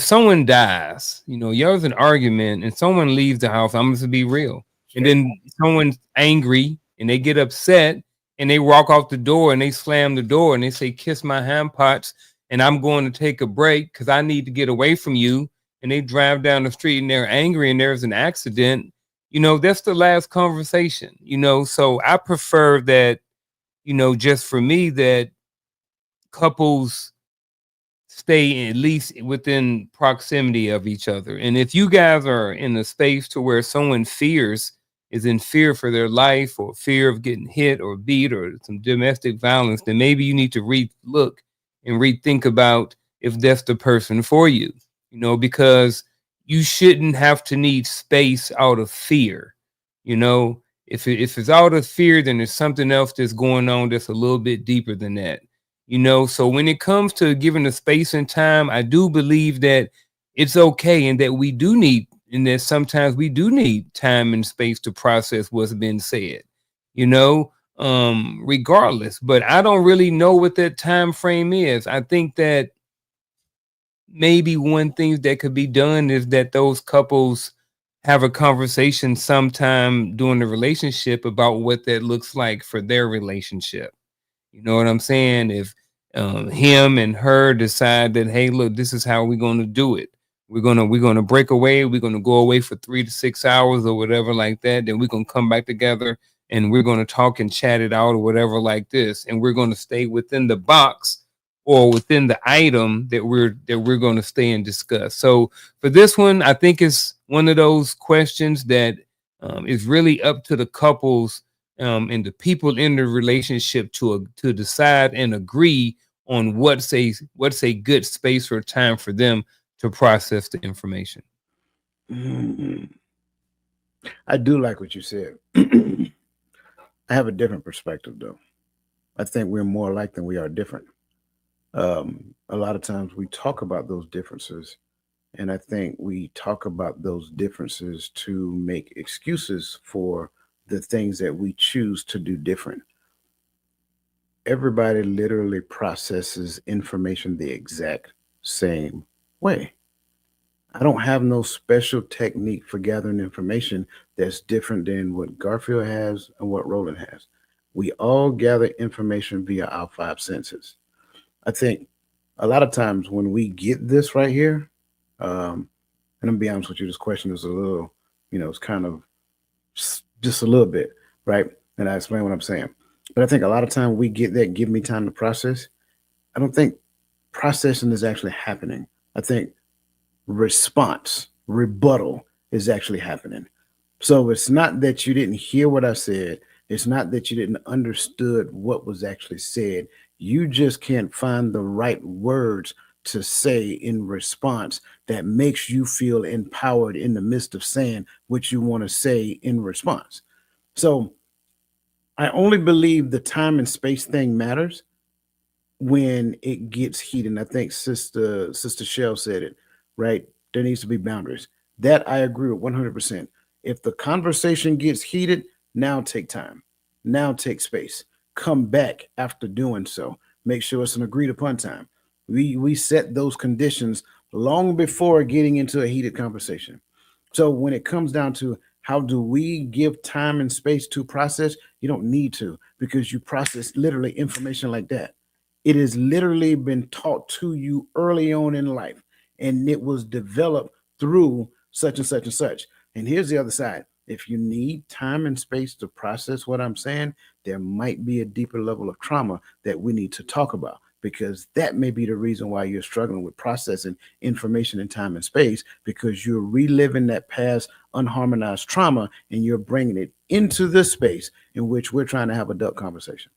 someone dies, you know, there's an argument and someone leaves the house, I'm going to be real. And then someone's angry and they get upset and they walk out the door and they slam the door and they say, kiss my hand pots, and I'm going to take a break because I need to get away from you. And they drive down the street and they're angry and there's an accident. You know, that's the last conversation, you know. So I prefer that, you know, just for me, that couples stay at least within proximity of each other. And if you guys are in a space to where someone is in fear for their life, or fear of getting hit or beat or some domestic violence, then maybe you need to look and rethink about if that's the person for you, because you shouldn't have to need space out of fear. If it's out of fear, then there's something else that's going on that's a little bit deeper than that. So when it comes to giving the space and time, I do believe that it's okay, and that we do need, and that sometimes we do need time and space to process what's been said, regardless. But I don't really know what that time frame is. I think that maybe one thing that could be done is that those couples have a conversation sometime during the relationship about what that looks like for their relationship. You know what I'm saying? If him and her decide that, hey, look, this is how we're going to do it. We're gonna break away. We're gonna go away for 3 to 6 hours or whatever like that. Then we're gonna come back together and we're gonna talk and chat it out or whatever like this. And we're gonna stay within the box or within the item that we're gonna stay and discuss. So for this one, I think it's one of those questions that is really up to the couples and the people in the relationship to decide and agree on what's a good space or time for them to process the information. I do like what you said. I have a different perspective, though. I think we're more alike than we are different. A lot of times we talk about those differences, and I think we talk about those differences to make excuses for the things that we choose to do different. Everybody literally processes information the exact same way. I don't have no special technique for gathering information that's different than what Garfield has and what Roland has. We all gather information via our 5 senses. I think a lot of times when we get this right here, and I'm gonna be honest with you, this question is a little, it's kind of just a little bit, right? And I explain what I'm saying. But I think a lot of time we get that, give me time to process. I don't think processing is actually happening. I think rebuttal is actually happening. So it's not that you didn't hear what I said. It's not that you didn't understood what was actually said. You just can't find the right words to say in response that makes you feel empowered in the midst of saying what you want to say in response. So I only believe the time and space thing matters when it gets heated. And I think Sister Shell said it, right? There needs to be boundaries. That I agree with 100%. If the conversation gets heated, now take time. Now take space. Come back after doing so. Make sure it's an agreed upon time. We set those conditions long before getting into a heated conversation. So when it comes down to how do we give time and space to process, you don't need to, because you process literally information like that. It has literally been taught to you early on in life, and it was developed through such and such and such. And here's the other side. If you need time and space to process what I'm saying, there might be a deeper level of trauma that we need to talk about, because that may be the reason why you're struggling with processing information in time and space, because you're reliving that past unharmonized trauma and you're bringing it into this space in which we're trying to have adult conversation.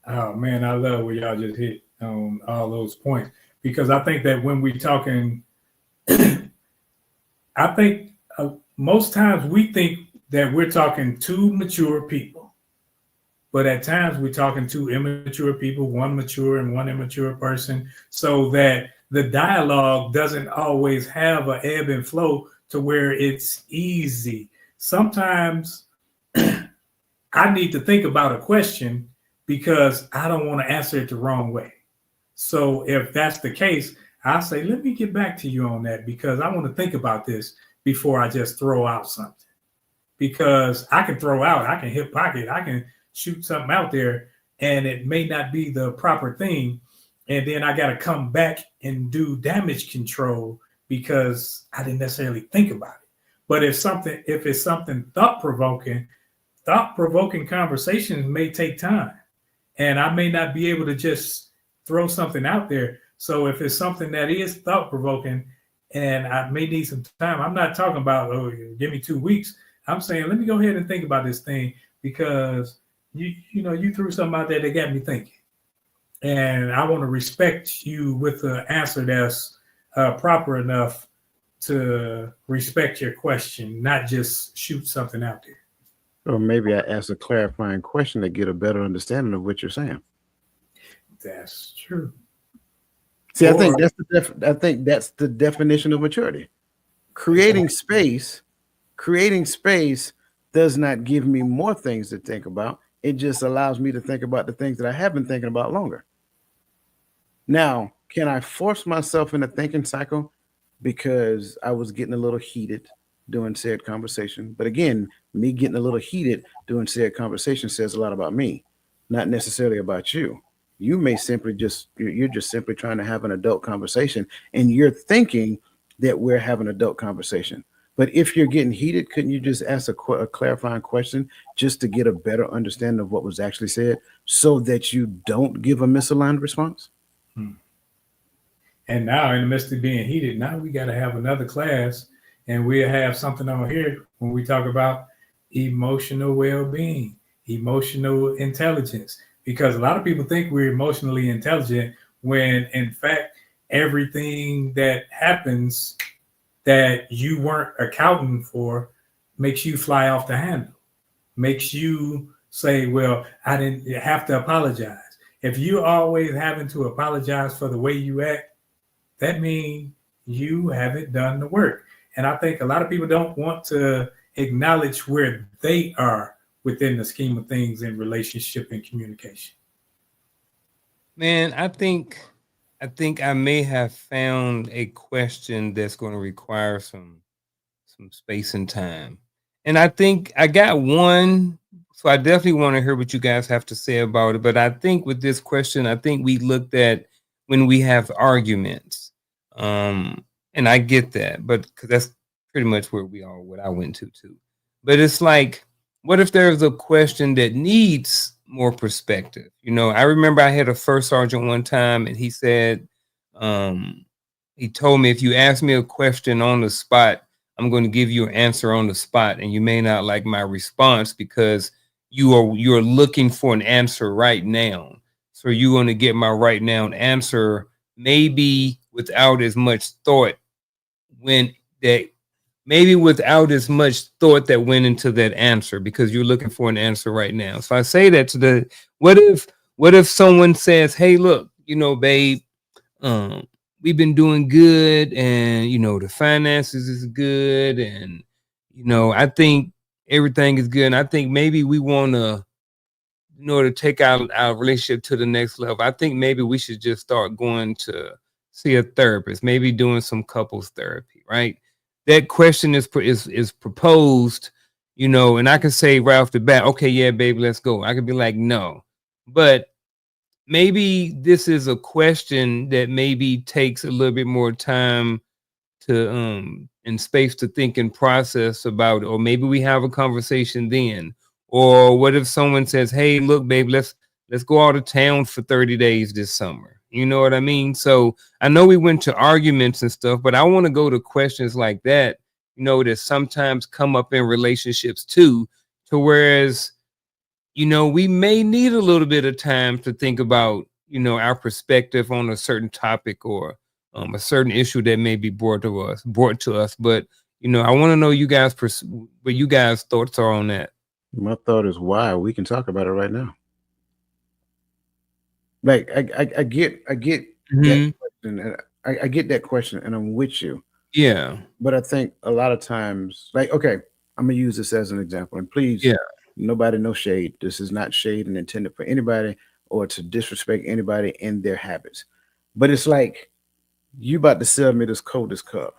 Oh man, I love what y'all just hit on all those points, because I think that when we're talking, I think most times we think that we're talking to mature people, but at times we're talking to immature people, one mature and one immature person, so that the dialogue doesn't always have an ebb and flow to where it's easy. Sometimes I need to think about a question because I don't want to answer it the wrong way. So if that's the case, I'll say, let me get back to you on that, because I want to think about this before I just throw out something. Because I can throw out, I can hip pocket, I can shoot something out there, and it may not be the proper thing. And then I got to come back and do damage control because I didn't necessarily think about it. But if it's something thought-provoking conversations may take time. And I may not be able to just throw something out there. So if it's something that is thought provoking, and I may need some time, I'm not talking about, oh, give me 2 weeks. I'm saying let me go ahead and think about this thing, because you threw something out there that got me thinking, and I want to respect you with an answer that's proper enough to respect your question, not just shoot something out there. Or maybe I ask a clarifying question to get a better understanding of what you're saying. That's true. See, I think that's the definition of maturity. Creating space does not give me more things to think about. It just allows me to think about the things that I have been thinking about longer. Now, can I force myself in a thinking cycle because I was getting a little heated during said conversation? But again, me getting a little heated during said conversation says a lot about me, not necessarily about you. You may simply you're just simply trying to have an adult conversation, and you're thinking that we're having an adult conversation. But if you're getting heated, couldn't you just ask a clarifying question just to get a better understanding of what was actually said, so that you don't give a misaligned response? And now, in the midst of being heated, now we got to have another class, and we'll have something on here when we talk about emotional well-being, emotional intelligence, because a lot of people think we're emotionally intelligent when, in fact, everything that happens that you weren't accounting for makes you fly off the handle, makes you say, well, I didn't have to apologize. If you're always having to apologize for the way you act, that means you haven't done the work. And I think a lot of people don't want to acknowledge where they are within the scheme of things in relationship and communication. Man, I think I may have found a question that's going to require some space and time. And I think I got one, so I definitely want to hear what you guys have to say about it. But I think with this question, I think we looked at when we have arguments. And I get that, but because that's pretty much what I went to too. But it's like, what if there's a question that needs more perspective? I remember I had a first sergeant one time, and he said, he told me, if you ask me a question on the spot, I'm going to give you an answer on the spot, and you may not like my response because you're looking for an answer right now. So you're going to get my right now answer, maybe without as much thought that went into that answer, because you're looking for an answer right now. So I say that to what if someone says, hey, look, babe, we've been doing good, and the finances is good, and I think everything is good, and I think maybe we want to, to take our relationship to the next level. I think maybe we should just start going to see a therapist, maybe doing some couples therapy, right? That question is proposed, and I can say right off the bat, okay, yeah, baby, let's go. I could be like, no, but maybe this is a question that maybe takes a little bit more time to and space to think and process about, or maybe we have a conversation then. Or what if someone says, hey, look, babe, let's go out of town for 30 days this summer? You know what I mean? So I know we went to arguments and stuff, but I want to go to questions like that, that sometimes come up in relationships too, to whereas we may need a little bit of time to think about, our perspective on a certain topic, or a certain issue that may be brought to us. But, I want to know what you guys' thoughts are on that. My thought is, why? We can talk about it right now. Like, I get that question, and I get that question, and I'm with you. Yeah. But I think a lot of times, like, okay, I'm gonna use this as an example, and please, nobody, no shade. This is not shade and intended for anybody or to disrespect anybody and their habits. But it's like, you about to sell me this coldest cup.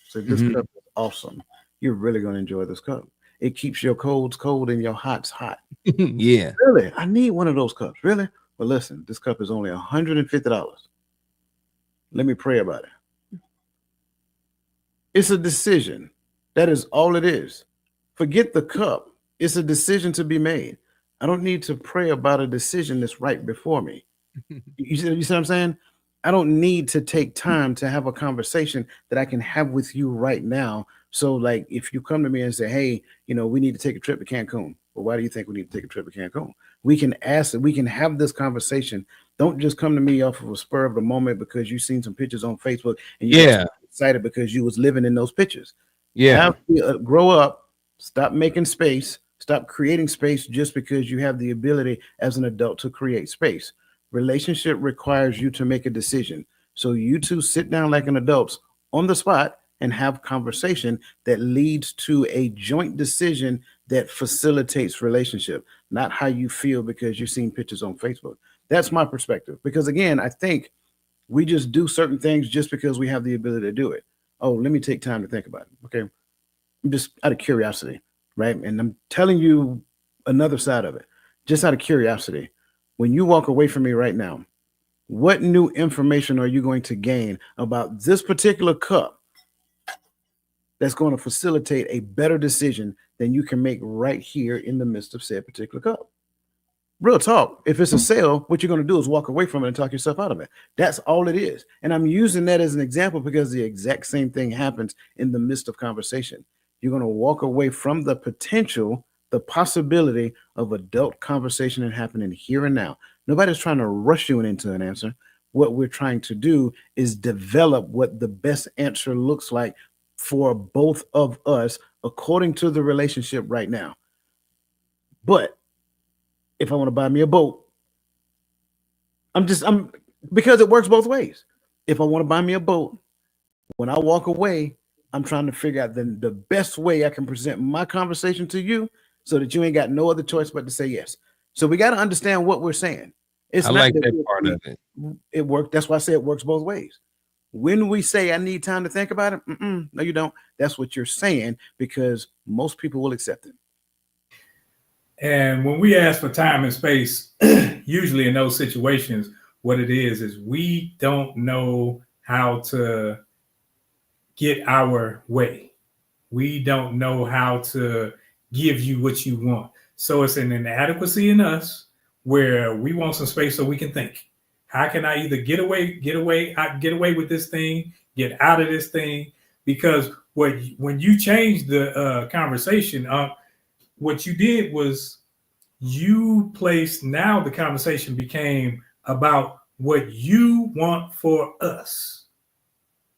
So this cup is awesome. You're really gonna enjoy this cup. It keeps your colds cold and your hots hot. Yeah. Really? I need one of those cups. Really? Well, listen, this cup is only $150. Let me pray about it. It's a decision. That is all it is. Forget the cup. It's a decision to be made. I don't need to pray about a decision that's right before me. You see what I'm saying? I don't need to take time to have a conversation that I can have with you right now. So, like, if you come to me and say, "Hey, we need to take a trip to Cancun," well, why do you think we need to take a trip to Cancun? We can ask, we can have this conversation. Don't just come to me off of a spur of the moment because you've seen some pictures on Facebook and you got excited because you was living in those pictures. Yeah. Grow up, stop making space, stop creating space just because you have the ability as an adult to create space. Relationship requires you to make a decision. So you two sit down like an adults on the spot and have conversation that leads to a joint decision that facilitates relationship, not how you feel because you've seen pictures on Facebook. That's my perspective. Because again, I think we just do certain things just because we have the ability to do it. Oh, let me take time to think about it. Okay. Just out of curiosity, right? And I'm telling you another side of it, just out of curiosity. When you walk away from me right now, what new information are you going to gain about this particular cup that's going to facilitate a better decision than you can make right here in the midst of said particular cup? Real talk. If it's a sale, what you're going to do is walk away from it and talk yourself out of it. That's all it is. And I'm using that as an example because the exact same thing happens in the midst of conversation. You're going to walk away from the potential, the possibility of adult conversation and happening here and now. Nobody's trying to rush you into an answer. What we're trying to do is develop what the best answer looks like for both of us according to the relationship right now. But if I want to buy me a boat, I'm because it works both ways. If I want to buy me a boat, when I walk away, I'm trying to figure out the best way I can present my conversation to you so that you ain't got no other choice but to say yes. So we got to understand what we're saying. It's I not like that part of it. It worked. That's why I say it works both ways. When we say I need time to think about it, no, you don't. That's what you're saying because most people will accept it. And when we ask for time and space, usually in those situations, what it is we don't know how to get our way. We don't know how to give you what you want. So it's an inadequacy in us where we want some space so we can think. How can I either get away with this thing, get out of this thing? Because when you change the conversation, what you did was you placed, now the conversation became about what you want for us.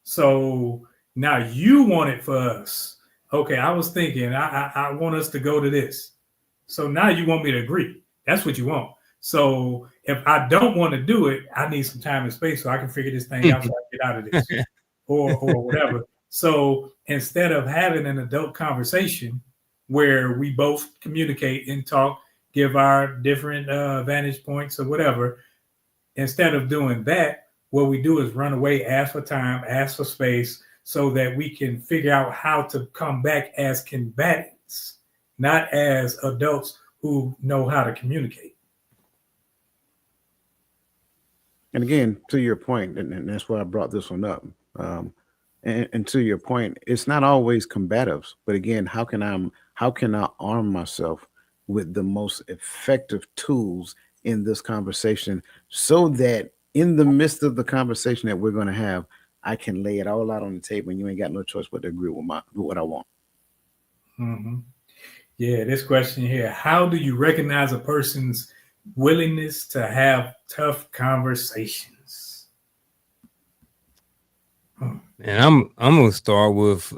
So now you want it for us. Okay, I was thinking I want us to go to this. So now you want me to agree. That's what you want. So if I don't want to do it, I need some time and space so I can figure this thing out so I get out of this or whatever. So instead of having an adult conversation where we both communicate and talk, give our different vantage points or whatever, instead of doing that, what we do is run away, ask for time, ask for space so that we can figure out how to come back as combatants, not as adults who know how to communicate. And again, to your point, and that's why I brought this one up. And to your point, it's not always combatives, but again, how can I arm myself with the most effective tools in this conversation so that in the midst of the conversation that we're going to have, I can lay it all out on the table and you ain't got no choice but to agree with what I want. Mm-hmm. Yeah, this question here: how do you recognize a person's willingness to have tough conversations? And I'm gonna start with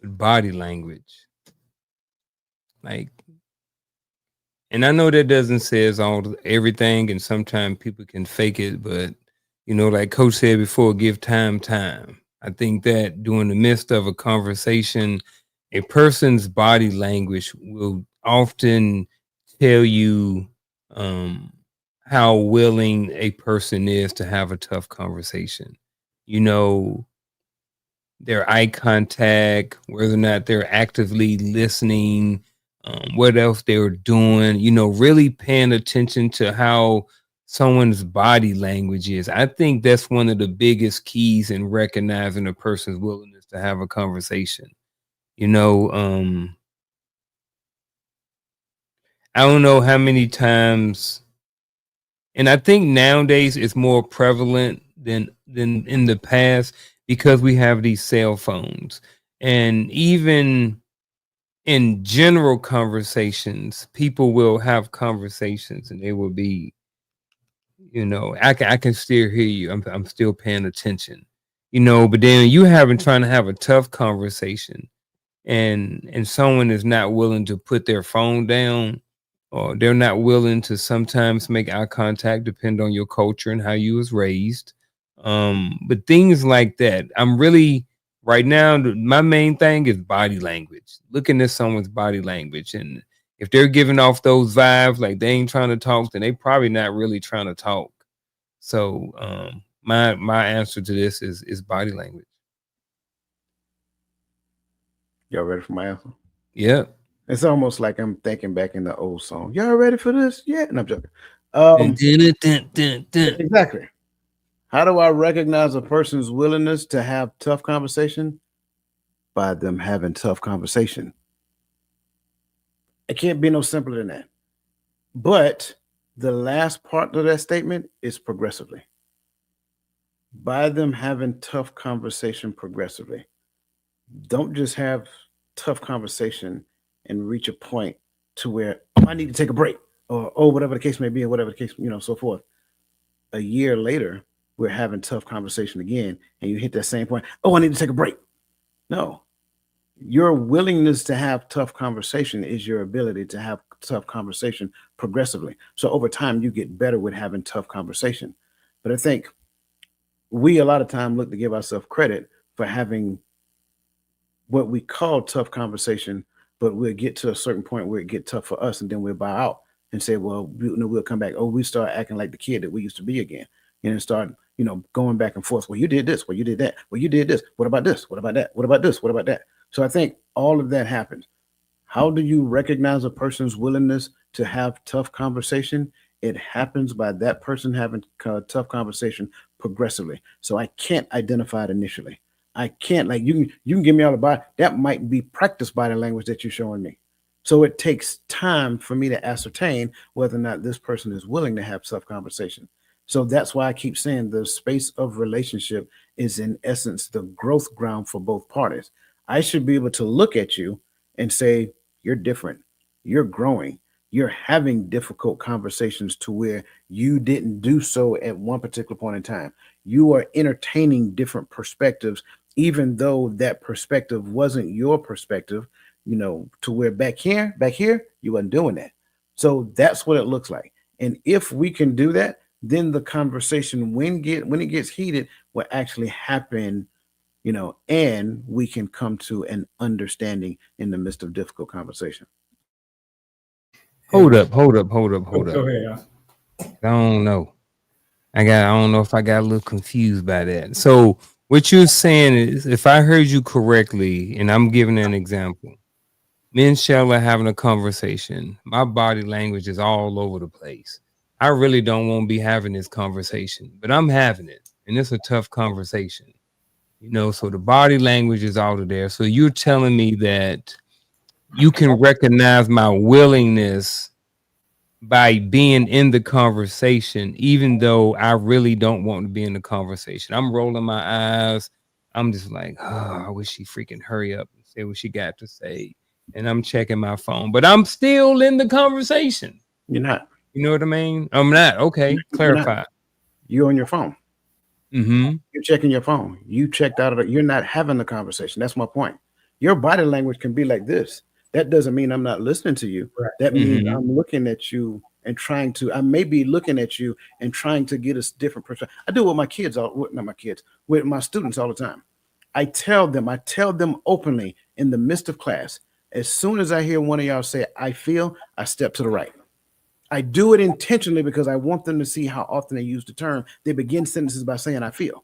body language. Like, and I know that doesn't say everything, and sometimes people can fake it, but like Coach said before, give time. I think that during the midst of a conversation, a person's body language will often tell you how willing a person is to have a tough conversation. Their eye contact, whether or not they're actively listening, what else they're doing, really paying attention to how someone's body language is. I think that's one of the biggest keys in recognizing a person's willingness to have a conversation. I don't know how many times And I think nowadays it's more prevalent than in the past because we have these cell phones. And even in general conversations, people will have conversations and they will be, I can still hear you. I'm still paying attention, but then you having trying to have a tough conversation and someone is not willing to put their phone down, or they're not willing to sometimes make eye contact, depend on your culture and how you was raised. But things like that, I'm really right now, my main thing is body language, looking at someone's body language. And if they're giving off those vibes like they ain't trying to talk, then they probably not really trying to talk. So my answer to this is body language. Y'all ready for my answer? Yeah. It's almost like I'm thinking back in the old song. Y'all ready for this? Yeah. And I'm joking. Exactly. How do I recognize a person's willingness to have tough conversation? By them having tough conversation. It can't be no simpler than that. But the last part of that statement is progressively. By them having tough conversation progressively. Don't just have tough conversation and reach a point to where, oh, I need to take a break, or oh, whatever the case may be, and whatever the case, so forth. A year later, we're having tough conversation again, and you hit that same point. Oh, I need to take a break. No. Your willingness to have tough conversation is your ability to have tough conversation progressively. So over time, you get better with having tough conversation. But I think we a lot of time look to give ourselves credit for having what we call tough conversation, but we'll get to a certain point where it get tough for us, and then we'll bow out and say, well, we'll come back. Oh, we start acting like the kid that we used to be again, and start, going back and forth. Well, you did this. Well, you did that. Well, you did this. What about this? What about that? What about this? What about that? So I think all of that happens. How do you recognize a person's willingness to have tough conversation? It happens by that person having tough conversation progressively. So I can't identify it initially. I can't, like, you can give me all the body. That might be practice body language that you're showing me. So it takes time for me to ascertain whether or not this person is willing to have tough conversation. So that's why I keep saying the space of relationship is in essence the growth ground for both parties. I should be able to look at you and say, you're different, you're growing, you're having difficult conversations to where you didn't do so at one particular point in time. You are entertaining different perspectives, even though that perspective wasn't your perspective, to where back here, you weren't doing that. So that's what it looks like. And if we can do that, then the conversation, when it gets heated, will actually happen, and we can come to an understanding in the midst of difficult conversation. Hold up. Go ahead. I don't know. I don't know if I got a little confused by that. So what you're saying is, if I heard you correctly, and I'm giving an example, me and Shell are having a conversation. My body language is all over the place. I really don't want to be having this conversation, but I'm having it, and it's a tough conversation. So the body language is out of there. So you're telling me that you can recognize my willingness by being in the conversation, even though I really don't want to be in the conversation. I'm rolling my eyes. I'm just like, oh, I wish she freaking hurry up and say what she got to say. And I'm checking my phone, but I'm still in the conversation. You're not. You know what I mean? I'm not. Okay, clarify. You're on your phone. Mm-hmm. You're checking your phone. You checked out of it. You're not having the conversation. That's my point. Your body language can be like this. That doesn't mean I'm not listening to you. Right. That means I'm looking at you and I may be looking at you and trying to get a different perspective. I do it with my kids, with my students all the time. I tell them openly in the midst of class, as soon as I hear one of y'all say, I feel, I step to the right. I do it intentionally because I want them to see how often they use the term. They begin sentences by saying, I feel.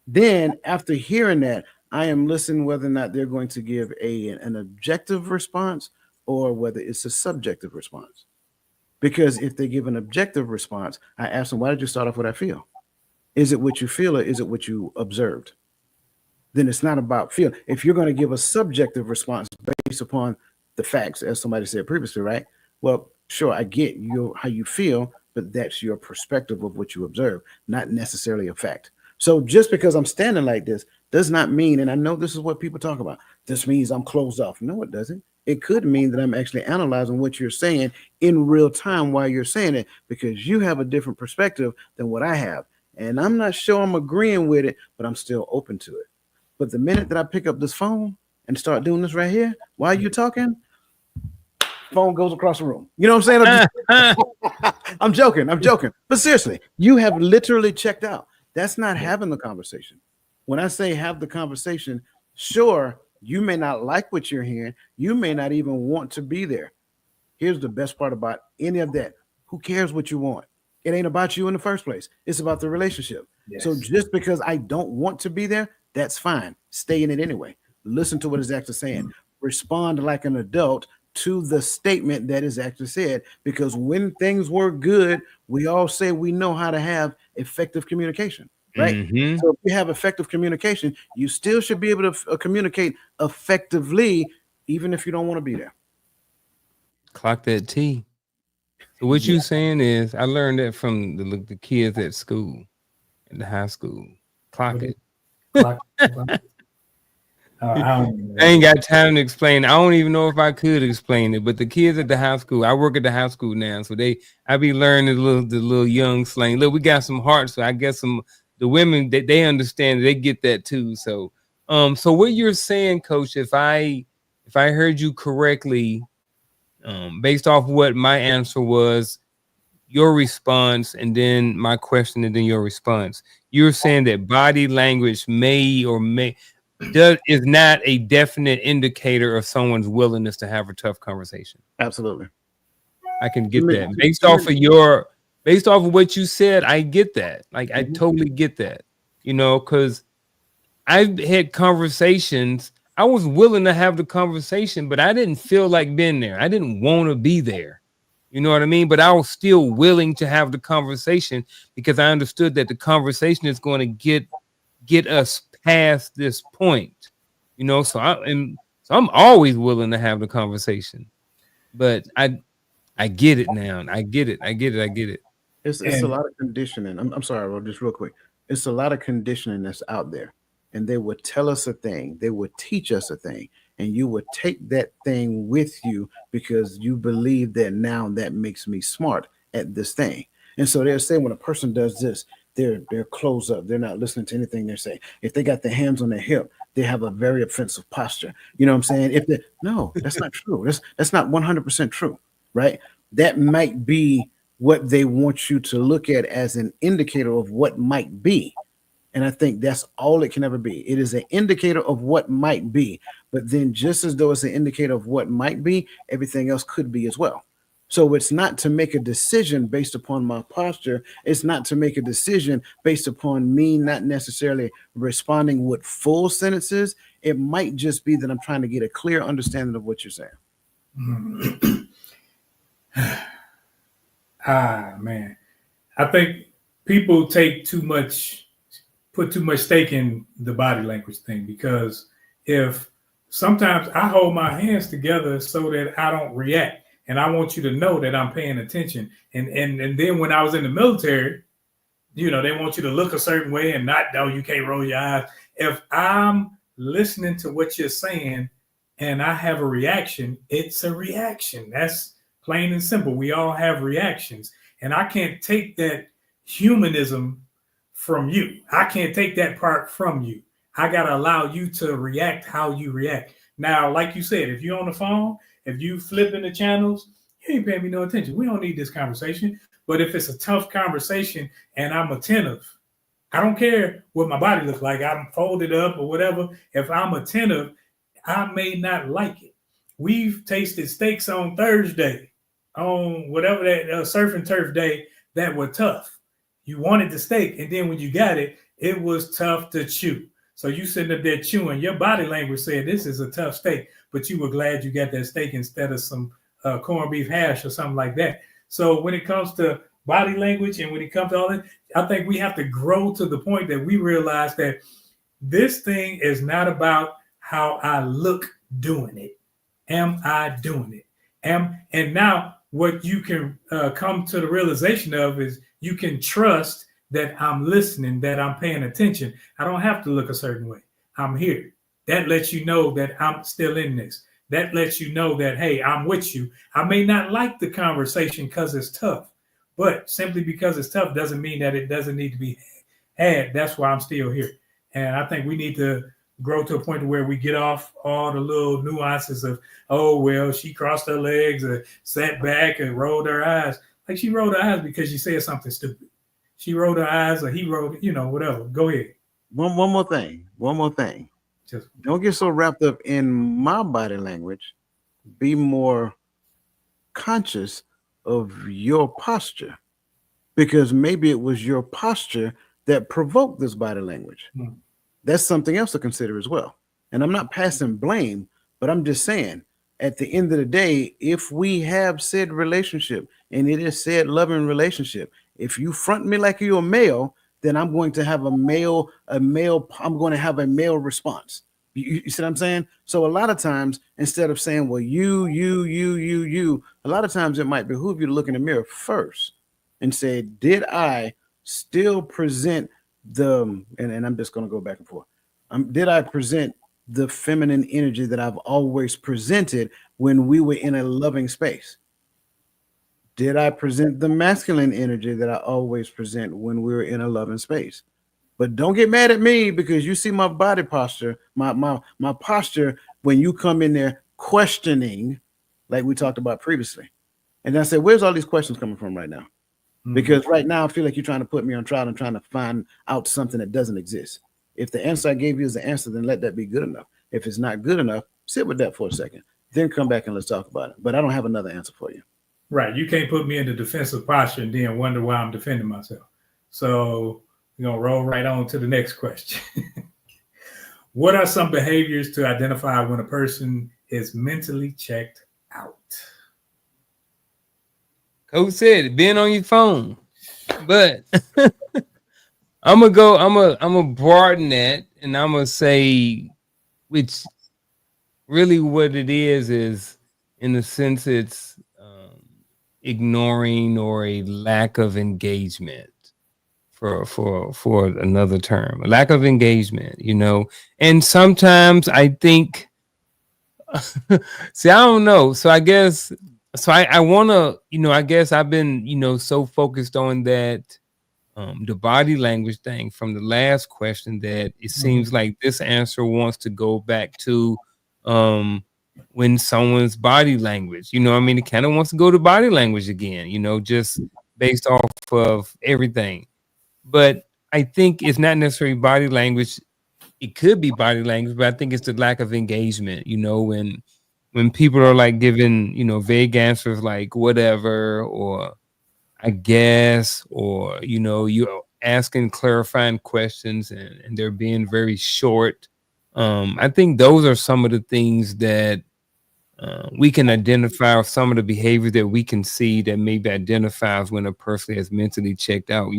Then after hearing that, I am listening whether or not they're going to give an objective response or whether it's a subjective response. Because if they give an objective response, I ask them, why did you start off with I feel? Is it what you feel or is it what you observed? Then it's not about feel. If you're going to give a subjective response based upon the facts, as somebody said previously, right? Well, sure, I get how you feel, but that's your perspective of what you observe, not necessarily a fact. So just because I'm standing like this does not mean, and I know this is what people talk about, this means I'm closed off. No, it doesn't. It could mean that I'm actually analyzing what you're saying in real time while you're saying it, because you have a different perspective than what I have. And I'm not sure I'm agreeing with it, but I'm still open to it. But the minute that I pick up this phone and start doing this right here while you're talking, phone goes across the room. You know what I'm saying? I'm joking. But seriously, you have literally checked out. That's not having the conversation. When I say have the conversation, sure, you may not like what you're hearing. You may not even want to be there. Here's the best part about any of that. Who cares what you want? It ain't about you in the first place. It's about the relationship. Yes. So just because I don't want to be there, that's fine. Stay in it anyway. Listen to what is actually saying. Respond like an adult to the statement that is actually said, because when things work good, we all say we know how to have effective communication, right? Mm-hmm. So if you have effective communication, you still should be able to communicate effectively, even if you don't want to be there. Clock that T. So what you saying is, I learned that from the kids at school, in the high school. Clock it. Clock it. I ain't got time to explain. I don't even know if I could explain it, but the kids at the high school, I work at the high school now, so I be learning the little young slang. Look, we got some heart, so I guess the women that they understand, they get that too. So so what you're saying, Coach, if I heard you correctly, based off what my answer was, your response, and then my question, and then your response, you're saying that body language is not a definite indicator of someone's willingness to have a tough conversation. Absolutely. I can get that. Based off of what you said, I get that. Like, I totally get that. You know, because I've had conversations. I was willing to have the conversation, but I didn't feel like being there. I didn't want to be there. You know what I mean? But I was still willing to have the conversation because I understood that the conversation is going to get us past this point, you know. So I'm always willing to have the conversation, but I get it now. I get it. It's a lot of conditioning. I'm sorry, Ro, just real quick. It's a lot of conditioning that's out there, and they would tell us a thing, they would teach us a thing, and you would take that thing with you because you believe that now that makes me smart at this thing. And so they're saying when a person does this, they're closed up. They're not listening to anything they're saying. If they got their hands on their hip, they have a very offensive posture. You know what I'm saying? No, that's not true. That's not 100% true, right? That might be what they want you to look at as an indicator of what might be. And I think that's all it can ever be. It is an indicator of what might be. But then just as though it's an indicator of what might be, everything else could be as well. So it's not to make a decision based upon my posture. It's not to make a decision based upon me not necessarily responding with full sentences. It might just be that I'm trying to get a clear understanding of what you're saying. Man. I think people put too much stake in the body language thing, because if sometimes I hold my hands together so that I don't react. And I want you to know that I'm paying attention. And then when I was in the military, you know, they want you to look a certain way and not, you can't roll your eyes. If I'm listening to what you're saying and I have a reaction, it's a reaction. That's plain and simple. We all have reactions. And I can't take that humanism from you. I can't take that part from you. I got to allow you to react how you react. Now, like you said, if you're on the phone, if you flipping the channels, you ain't paying me no attention. We don't need this conversation. But if it's a tough conversation and I'm attentive, I don't care what my body looks like. I'm folded up or whatever. If I'm attentive, I may not like it. We've tasted steaks on Thursday, on whatever that surf and turf day, that were tough. You wanted the steak, and then when you got it, it was tough to chew. So you sitting up there chewing. Your body language said this is a tough steak, but you were glad you got that steak instead of some corned beef hash or something like that. So when it comes to body language and when it comes to all that, I think we have to grow to the point that we realize that this thing is not about how I look doing it. Am I doing it? And now what you can come to the realization of is you can trust that I'm listening, that I'm paying attention. I don't have to look a certain way. I'm here. That lets you know that I'm still in this. That lets you know that, hey, I'm with you. I may not like the conversation because it's tough, but simply because it's tough doesn't mean that it doesn't need to be had. That's why I'm still here. And I think we need to grow to a point where we get off all the little nuances of, oh, well, she crossed her legs or sat back and rolled her eyes. Like, she rolled her eyes because she said something stupid. She rolled her eyes or he rolled, whatever. Go ahead. One more thing. Just Don't get so wrapped up in my body language. Be more conscious of your posture, because maybe it was your posture that provoked this body language. That's something else to consider as well. And I'm not passing blame, but I'm just saying, at the end of the day, if we have said relationship and it is said loving relationship, if you front me like you're a male, then I'm going to have I'm going to have a male response. You see what I'm saying? So a lot of times, instead of saying, well, you, a lot of times it might behoove you to look in the mirror first and say, did I still present and I'm just going to go back and forth. Did I present the feminine energy that I've always presented when we were in a loving space? Did I present the masculine energy that I always present when we were in a loving space? But don't get mad at me because you see my body posture, my posture when you come in there questioning, like we talked about previously. And I said, where's all these questions coming from right now? Because right now I feel like you're trying to put me on trial and trying to find out something that doesn't exist. If the answer I gave you is the answer, then let that be good enough. If it's not good enough, sit with that for a second. Then come back and let's talk about it. But I don't have another answer for you. Right. You can't put me in the defensive posture and then wonder why I'm defending myself. So we're going to roll right on to the next question. What are some behaviors to identify when a person is mentally checked out? Coach said, being on your phone. But I'm gonna broaden that, and I'm gonna say, which really what it is in a sense it's ignoring or a lack of engagement, for another term, a lack of engagement, and sometimes I think, see, I don't know. So I guess, I want to, I guess I've been, so focused on that, the body language thing from the last question that it seems like this answer wants to go back to, when someone's body language, it kind of wants to go to body language again, just based off of everything. But I think it's not necessarily body language. It could be body language, but I think it's the lack of engagement, when people are like giving, vague answers like whatever, or I guess, or, you're asking clarifying questions and they're being very short. I think those are some of the things that we can identify, or some of the behaviors that we can see that maybe identifies when a person is mentally checked out.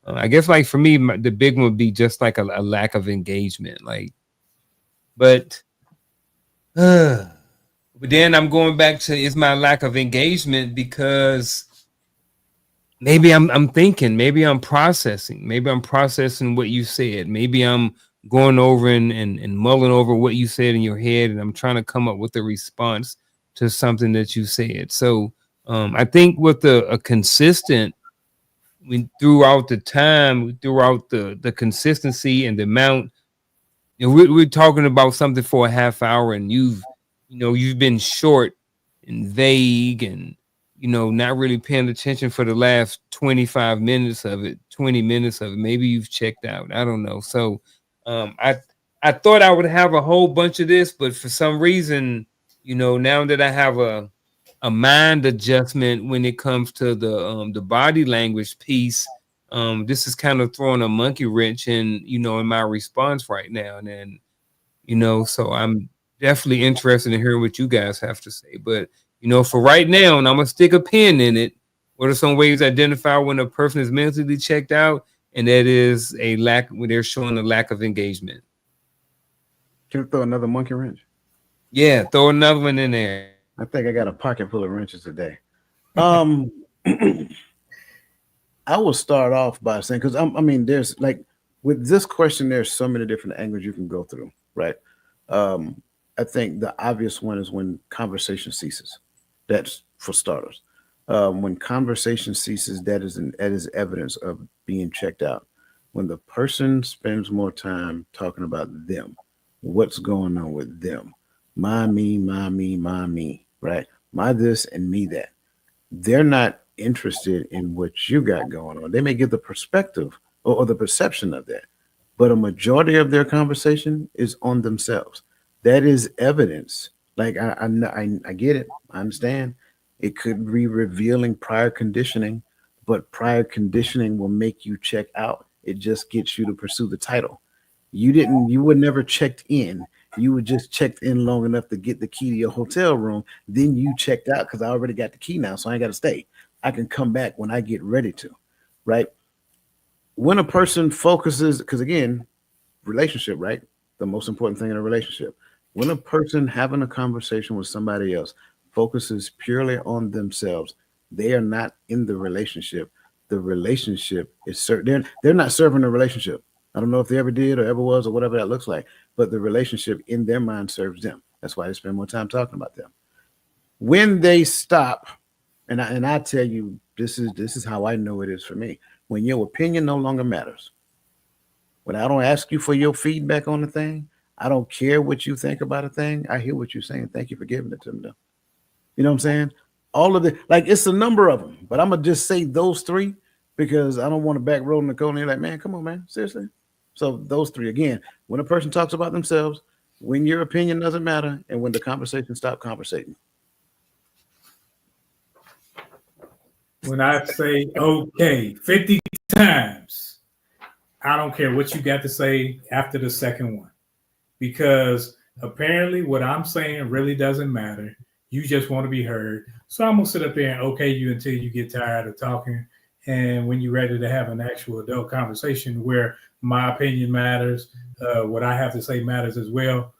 I guess like for me, the big one would be just like a lack of engagement. But then I'm going back to, is my lack of engagement because maybe I'm thinking, maybe I'm processing what you said. Maybe I'm going over and mulling over what you said in your head, and I'm trying to come up with a response to something that you said. So I think with a consistent, throughout the time, throughout the consistency and the amount, we're talking about something for a half hour, and you've been short and vague and not really paying attention for the last 25 minutes of it, 20 minutes of it. Maybe you've checked out. I don't know. So I thought I would have a whole bunch of this, but for some reason, now that I have a mind adjustment when it comes to the body language piece, this is kind of throwing a monkey wrench in my response right now. And then, so I'm definitely interested in hearing what you guys have to say. But for right now, and I'm gonna stick a pin in it, what are some ways to identify when a person is mentally checked out? And that is a lack, when they're showing a lack of engagement. Can I throw another monkey wrench? Yeah, throw another one in there. I think I got a pocket full of wrenches today. Um, I will start off by saying, because I mean, there's like with this question, there's so many different angles you can go through, right? Um, I think the obvious one is when conversation ceases. That's for starters. When conversation ceases, that is evidence of being checked out. When the person spends more time talking about them, what's going on with them, my me, right? My this and me that they're not interested in what you got going on. They may get the perspective or the perception of that, but a majority of their conversation is on themselves. That is evidence. Like I get it. I understand. It could be revealing prior conditioning, but prior conditioning will make you check out. It just gets you to pursue the title. You were never checked in. You were just checked in long enough to get the key to your hotel room. Then you checked out because I already got the key now, so I ain't got to stay. I can come back when I get ready to, right? When a person focuses, because again, relationship, right? The most important thing in a relationship. When a person having a conversation with somebody else focuses purely on themselves, they are not in the relationship. The relationship is they're not serving the relationship. I don't know if they ever did or ever was or whatever that looks like, but the relationship in their mind serves them. That's why they spend more time talking about them. When they stop, and I tell you, this is how I know it is for me. When your opinion no longer matters, when I don't ask you for your feedback on the thing, I don't care what you think about a thing. I hear what you're saying. Thank you for giving it to me, though. You know what I'm saying? All of the like it's a number of them, but I'm gonna just say those three because I don't want to back roll in the corner. You're like, man, come on, man, seriously. So those three again. When a person talks about themselves, when your opinion doesn't matter, and when the conversation stops conversating. When I say okay 50 times, I don't care what you got to say after the second one, because apparently what I'm saying really doesn't matter. You just want to be heard. So I'm gonna sit up there and okay you until you get tired of talking. And when you're ready to have an actual adult conversation where my opinion matters, what I have to say matters as well,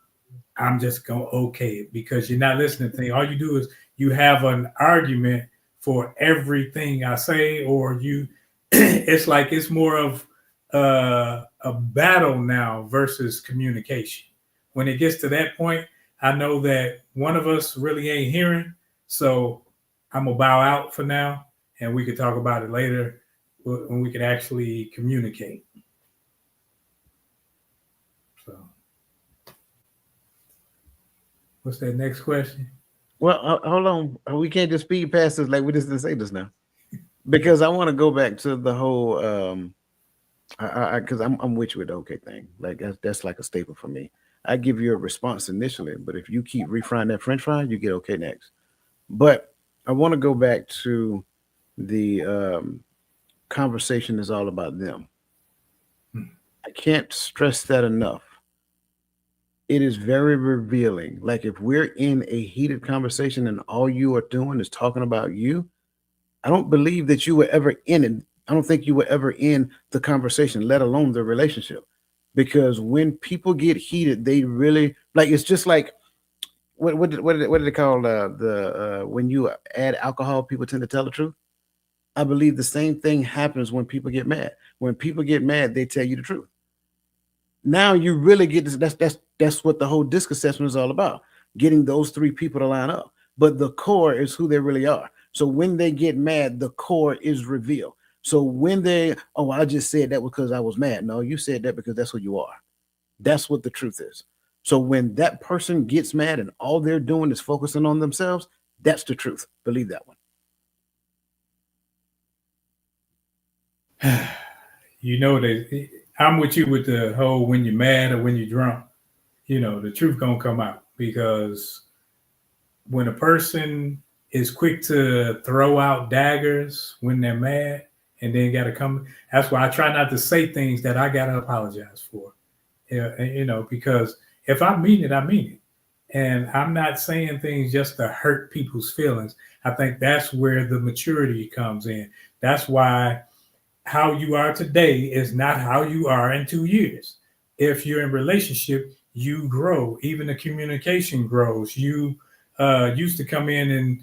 I'm just gonna okay it because you're not listening to me. All you do is you have an argument for everything I say, or you it's like it's more of a battle now versus communication. When it gets to that point, I know that one of us really ain't hearing, so I'm gonna bow out for now, and we could talk about it later when we can actually communicate. So, what's that next question? Well, hold on. We can't just speed past this like we just didn't say this now, because I want to go back to the whole. Because I'm with you with the okay thing. Like that's like a staple for me. I give you a response initially, but if you keep refrying that French fry, you get okay next. But I want to go back to the conversation is all about them. I can't stress that enough. It is very revealing. Like if we're in a heated conversation and all you are doing is talking about you, I don't believe that you were ever in it. I don't think you were ever in the conversation, let alone the relationship. Because when people get heated, they really like it's just like what did they call the when you add alcohol, people tend to tell the truth. I believe the same thing happens when people get mad. When people get mad, they tell you the truth. Now you really get this. That's what the whole disc assessment is all about. Getting those three people to line up. But the core is who they really are. So when they get mad, the core is revealed. So when they, oh, I just said that because I was mad. No, you said that because that's who you are. That's what the truth is. So when that person gets mad and all they're doing is focusing on themselves, that's the truth. Believe that one. You know that I'm with you with the whole when you're mad or when you're drunk, the truth gonna come out because when a person is quick to throw out daggers when they're mad and then got to come, that's why I try not to say things that I gotta apologize for. Yeah, because if I mean it, I mean it. And I'm not saying things just to hurt people's feelings. I think that's where the maturity comes in. That's why how you are today is not how you are in 2 years. If you're in relationship, you grow. Even the communication grows. You used to come in and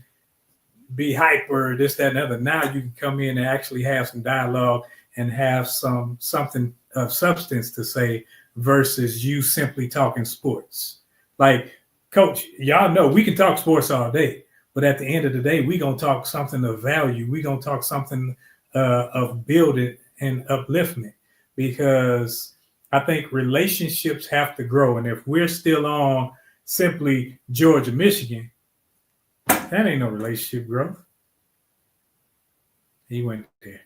be hyper, this, that, and other. Now you can come in and actually have some dialogue and have something of substance to say versus you simply talking sports. Like, Coach, y'all know we can talk sports all day, but at the end of the day, we gonna talk something of value. We gonna talk something of building and upliftment, because I think relationships have to grow. And if we're still on simply Georgia, Michigan, that ain't no relationship growth. He went there.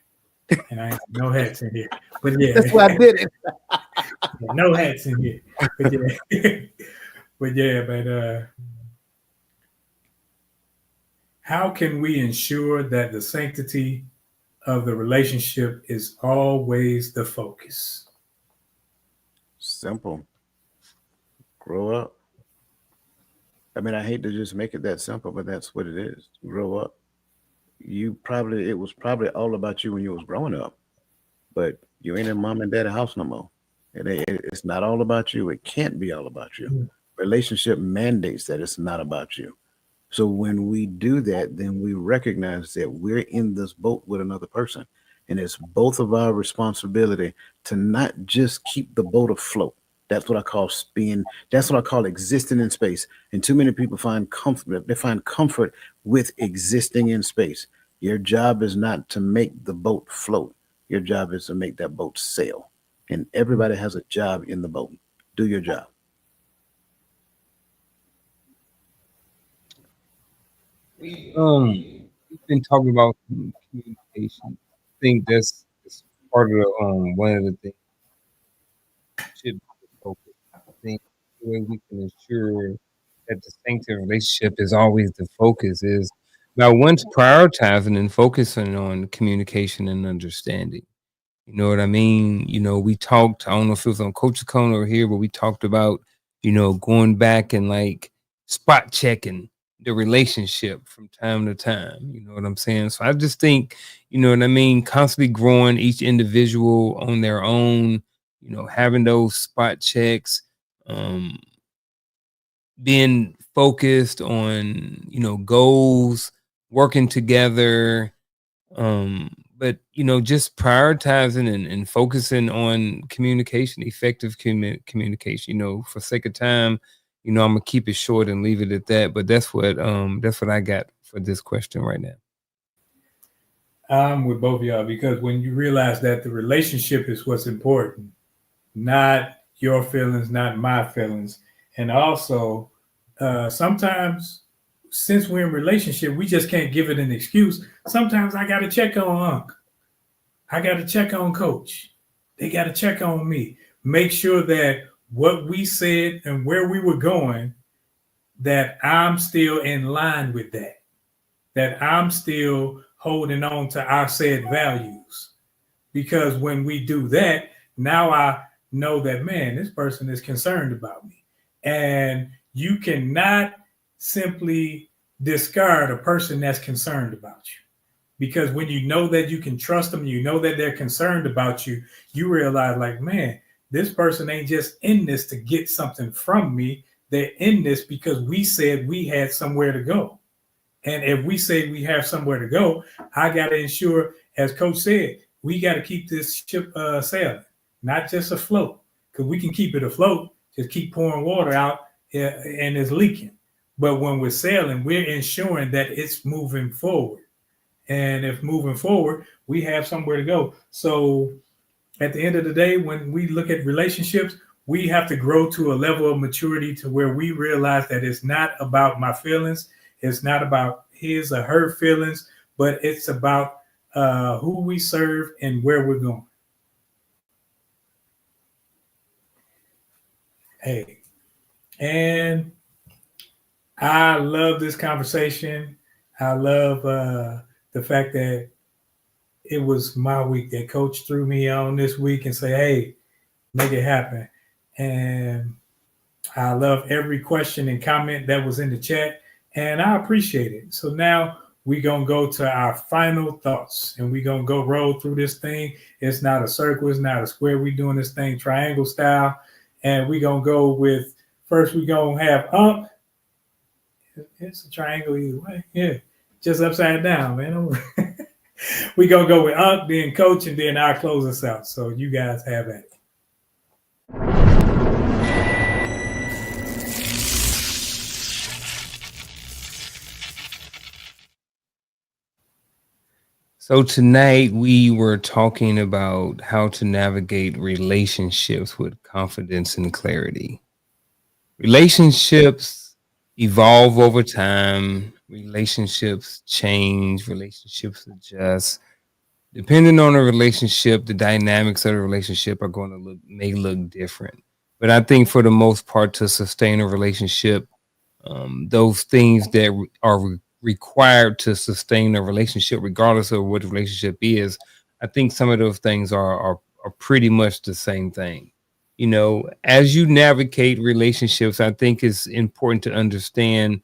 And I ain't no hats in here. But yeah. That's why I did it. No hats in here. But yeah. but how can we ensure that the sanctity of the relationship is always the focus? Simple. Grow up. I mean, I hate to just make it that simple, but that's what it is. Grow up. It was probably all about you when you was growing up, but you ain't in mom and daddy house no more. It's not all about you. It can't be all about you. Mm. Relationship mandates that it's not about you. So when we do that, then we recognize that we're in this boat with another person. And it's both of our responsibility to not just keep the boat afloat. That's what I call that's what I call existing in space. And too many people find comfort. They find comfort with existing in space. Your job is not to make the boat float. Your job is to make that boat sail. And everybody has a job in the boat. Do your job. We've been talking about communication. I think that's part of the one of the things should be focused. I think the way we can ensure that the sanctity relationship is always the focus is now once prioritizing and focusing on communication and understanding. You know what I mean? We talked, I don't know if it was on Coach's Corner or here, but we talked about, going back and like spot checking the relationship from time to time. You know what I'm saying? So I just think, you know what I mean, constantly growing each individual on their own, having those spot checks, being focused on, goals, working together, but just prioritizing and focusing on communication, effective communication. For sake of time, I'm gonna keep it short and leave it at that, but that's what I got for this question right now. I'm with both of y'all, because when you realize that the relationship is what's important, not your feelings, not my feelings. And also, sometimes, since we're in relationship, we just can't give it an excuse. Sometimes I got to check on Unc. I got to check on Coach. They got to check on me. Make sure that what we said and where we were going, that I'm still in line with that I'm still holding on to our said values. Because when we do that, now I know that, man, this person is concerned about me. And you cannot simply discard a person that's concerned about you. Because when you know that you can trust them, you know that they're concerned about you, you realize, like, man, this person ain't just in this to get something from me. They're in this because we said we had somewhere to go. And if we say we have somewhere to go, I got to ensure, as Coach said, we got to keep this ship sailing, not just afloat, because we can keep it afloat, just keep pouring water out and it's leaking. But when we're sailing, we're ensuring that it's moving forward. And if moving forward, we have somewhere to go. So at the end of the day, when we look at relationships, we have to grow to a level of maturity to where we realize that it's not about my feelings. It's not about his or her feelings, but it's about who we serve and where we're going. Hey, and I love this conversation. I love the fact that it was my week, that Coach threw me on this week and say, hey, make it happen. And I love every question and comment that was in the chat, and I appreciate it. So now we're going to go to our final thoughts, and we're going to go roll through this thing. It's not a circle. It's not a square. We're doing this thing triangle style, and we're going to go with, first we're going to have Unc. It's a triangle either way. Yeah. just upside down, man. We gonna go with Unc, then Coach, and then I'll close us out. So you guys have at it. So tonight we were talking about how to navigate relationships with confidence and clarity. Relationships evolve over time, relationships change, relationships adjust. Depending on the relationship, the dynamics of the relationship are going to may look different. But I think for the most part, to sustain a relationship, those things that are required to sustain a relationship, regardless of what the relationship is, I think some of those things are pretty much the same thing. You know, as you navigate relationships, I think it's important to understand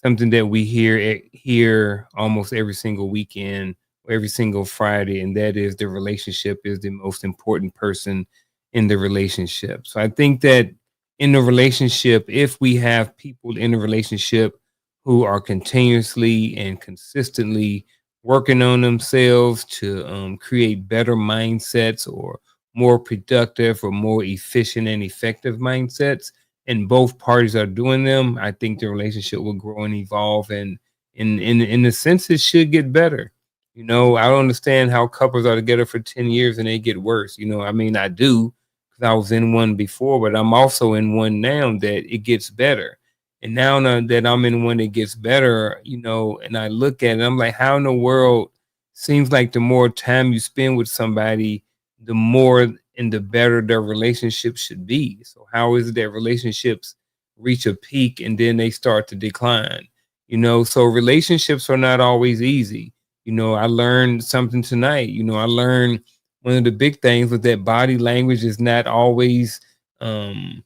something that we hear almost every single weekend, every single Friday, and that is the relationship is the most important person in the relationship. So I think that in the relationship, if we have people in a relationship who are continuously and consistently working on themselves to create better mindsets or more productive or more efficient and effective mindsets, and both parties are doing them, I think the relationship will grow and evolve, and in the sense it should get better. You know, I don't understand how couples are together for 10 years and they get worse. You know, I mean, I do, because I was in one before, but I'm also in one now that it gets better. And now that I'm in one that gets better, you know, and I look at it, I'm like, how in the world, seems like the more time you spend with somebody, the more and the better their relationship should be. So how is it that relationships reach a peak and then they start to decline? You know, so relationships are not always easy. You know, I learned something tonight. You know, I learned one of the big things was that body language is not always an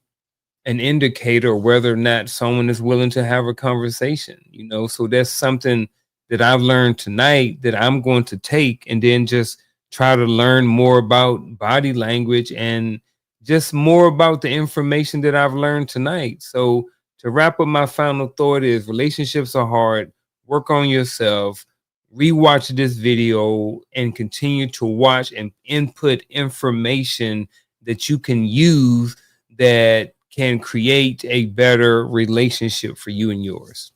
indicator of whether or not someone is willing to have a conversation. You know, so that's something that I've learned tonight that I'm going to take and then just try to learn more about body language and just more about the information that I've learned tonight. So to wrap up, my final thought is relationships are hard. Work on yourself, rewatch this video, and continue to watch and input information that you can use that can create a better relationship for you and yours.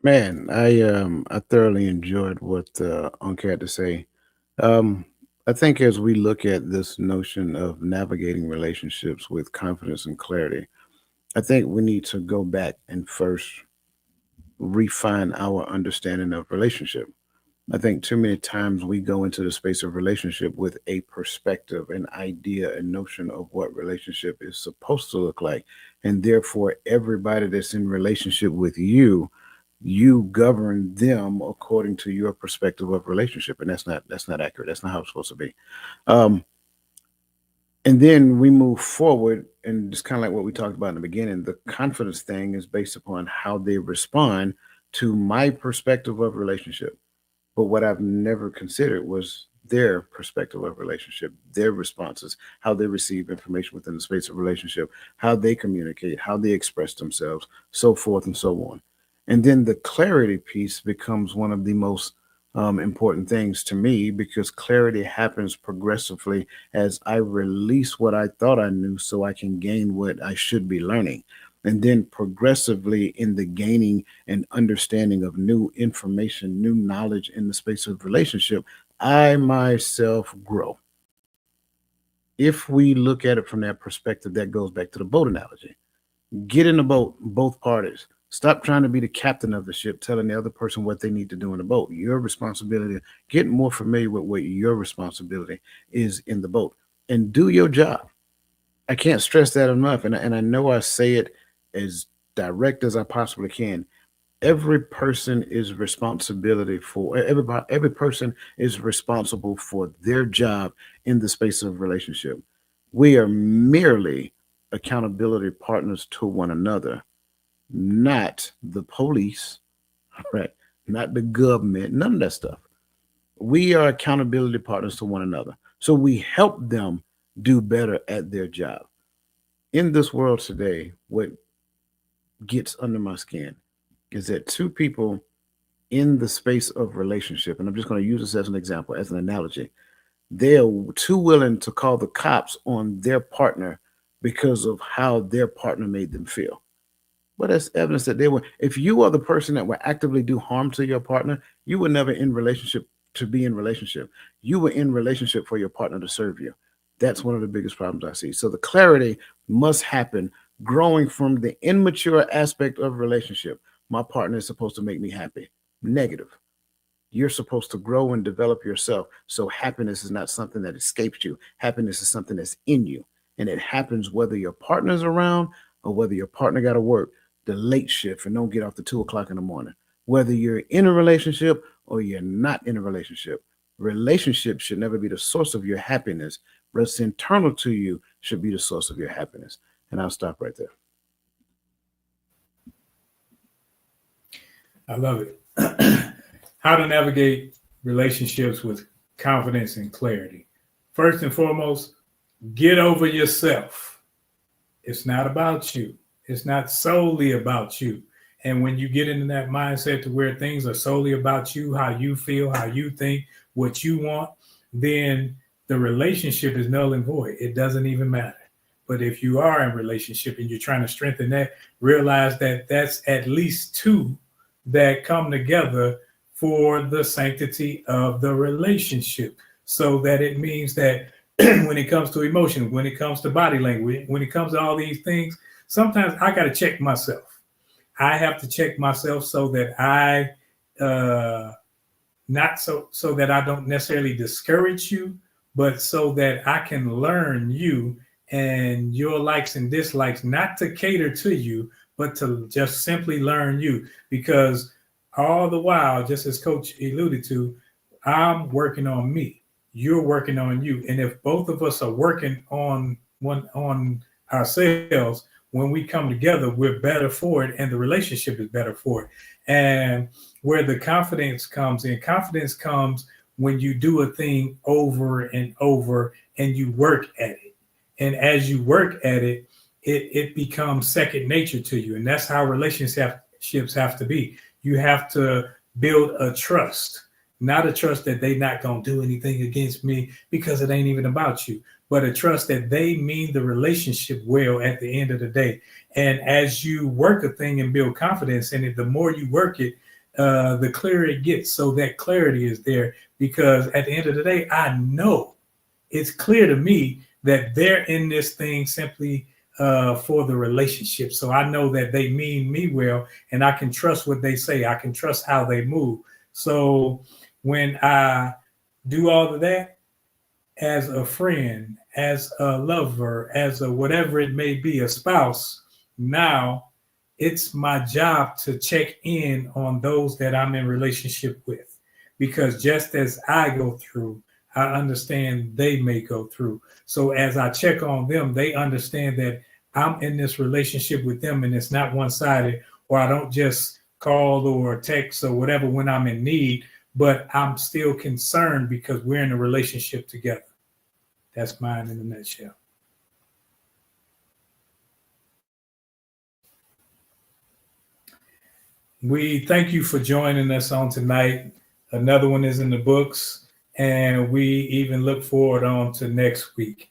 Man, I thoroughly enjoyed what Unc had to say. Um, I think as we look at this notion of navigating relationships with confidence and clarity, I think we need to go back and first refine our understanding of relationship. I think too many times we go into the space of relationship with a perspective, an idea, a notion of what relationship is supposed to look like. And therefore, everybody that's in relationship with you govern them according to your perspective of relationship. And that's not accurate. That's not how it's supposed to be. Um, and then we move forward, and it's kind of like what we talked about in the beginning. The confidence thing is based upon how they respond to my perspective of relationship. But what I've never considered was their perspective of relationship, their responses, how they receive information within the space of relationship, how they communicate, how they express themselves, so forth and so on. And then the clarity piece becomes one of the most important things to me, because clarity happens progressively as I release what I thought I knew so I can gain what I should be learning. And then progressively in the gaining and understanding of new information, new knowledge in the space of relationship, I myself grow. If we look at it from that perspective, that goes back to the boat analogy. Get in the boat, both parties. Stop trying to be the captain of the ship, telling the other person what they need to do in the boat. Your responsibility, get more familiar with what your responsibility is in the boat, and do your job. I can't stress that enough. And I know I say it as direct as I possibly can. Every person is responsibility for everybody. Every person is responsible for their job in the space of relationship. We are merely accountability partners to one another, not the police, right? Not the government, none of that stuff. We are accountability partners to one another. So we help them do better at their job. in this world today, what gets under my skin is that two people in the space of relationship, and I'm just going to use this as an example, as an analogy, they're too willing to call the cops on their partner because of how their partner made them feel. Well, that's evidence that they were, if you are the person that will actively do harm to your partner, you were never in relationship to be in relationship. You were in relationship for your partner to serve you. That's one of the biggest problems I see. So the clarity must happen growing from the immature aspect of relationship. My partner is supposed to make me happy. Negative. You're supposed to grow and develop yourself. So happiness is not something that escapes you. Happiness is something that's in you. And it happens whether your partner's around or whether your partner got to work the late shift and don't get off the 2 o'clock in the morning. Whether you're in a relationship or you're not in a relationship, relationship should never be the source of your happiness. What's internal to you should be the source of your happiness. And I'll stop right there. I love it. How to navigate relationships with confidence and clarity. First and foremost, get over yourself. It's not about you. It's not solely about you. And when you get into that mindset to where things are solely about you, how you feel, how you think, what you want, then the relationship is null and void. It doesn't even matter. But if you are in a relationship and you're trying to strengthen that, realize that that's at least two that come together for the sanctity of the relationship. So that it means that when it comes to emotion, when it comes to body language, when it comes to all these things, sometimes I got to check myself. I have to check myself so that I not so that I don't necessarily discourage you, but so that I can learn you and your likes and dislikes, not to cater to you, but to just simply learn you. Because all the while, just as Coach alluded to, I'm working on me. You're working on you. And if both of us are working on ourselves, when we come together, we're better for it, and the relationship is better for it. And where the confidence comes when you do a thing over and over and you work at it. And as you work at it, it becomes second nature to you. And that's how relationships have to be. You have to build a trust, not a trust that they're not going to do anything against me because it ain't even about you, but a trust that they mean the relationship well at the end of the day. And as you work a thing and build confidence in it, the more you work it, the clearer it gets. So that clarity is there, because at the end of the day, I know it's clear to me that they're in this thing simply for the relationship. So I know that they mean me well, and I can trust what they say. I can trust how they move. So when I do all of that as a friend, as a lover, as a whatever it may be, a spouse, now it's my job to check in on those that I'm in relationship with, because just as I go through, I understand they may go through. So as I check on them, they understand that I'm in this relationship with them and it's not one-sided, or I don't just call or text or whatever when I'm in need, but I'm still concerned because we're in a relationship together. That's mine in a nutshell. We thank you for joining us on tonight. Another one is in the books, and we even look forward on to next week.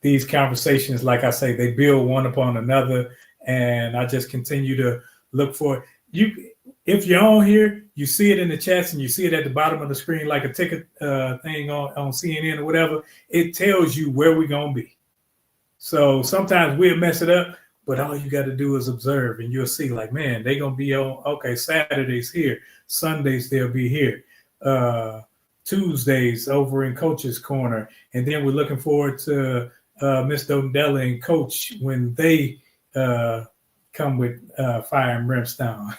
These conversations, like I say, they build one upon another, and I just continue to look for you. If you're on here, you see it in the chats and you see it at the bottom of the screen, like a ticket thing on CNN or whatever. It tells you where we're going to be. So sometimes we'll mess it up, but all you got to do is observe, and you'll see, like, man, they're going to be on, okay, Saturdays here, Sundays they'll be here, Tuesdays over in Coach's Corner, and then we're looking forward to Miss Dondella and Coach when they come with fire and brimstone.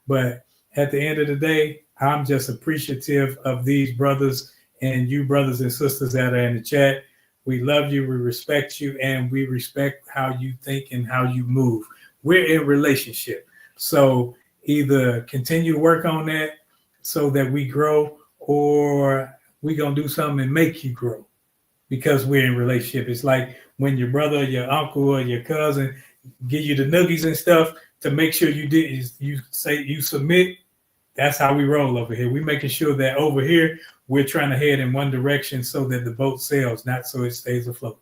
But at the end of the day, I'm just appreciative of these brothers and you brothers and sisters that are in the chat. We love you, we respect you, and we respect how you think and how you move. We're in relationship. So either continue to work on that so that we grow, or we're going to do something and make you grow because we're in relationship. It's like when your brother, or your uncle, or your cousin give you the noogies and stuff to make sure you say you submit. That's how we roll over here. We're making sure that over here we're trying to head in one direction so that the boat sails, not so it stays afloat.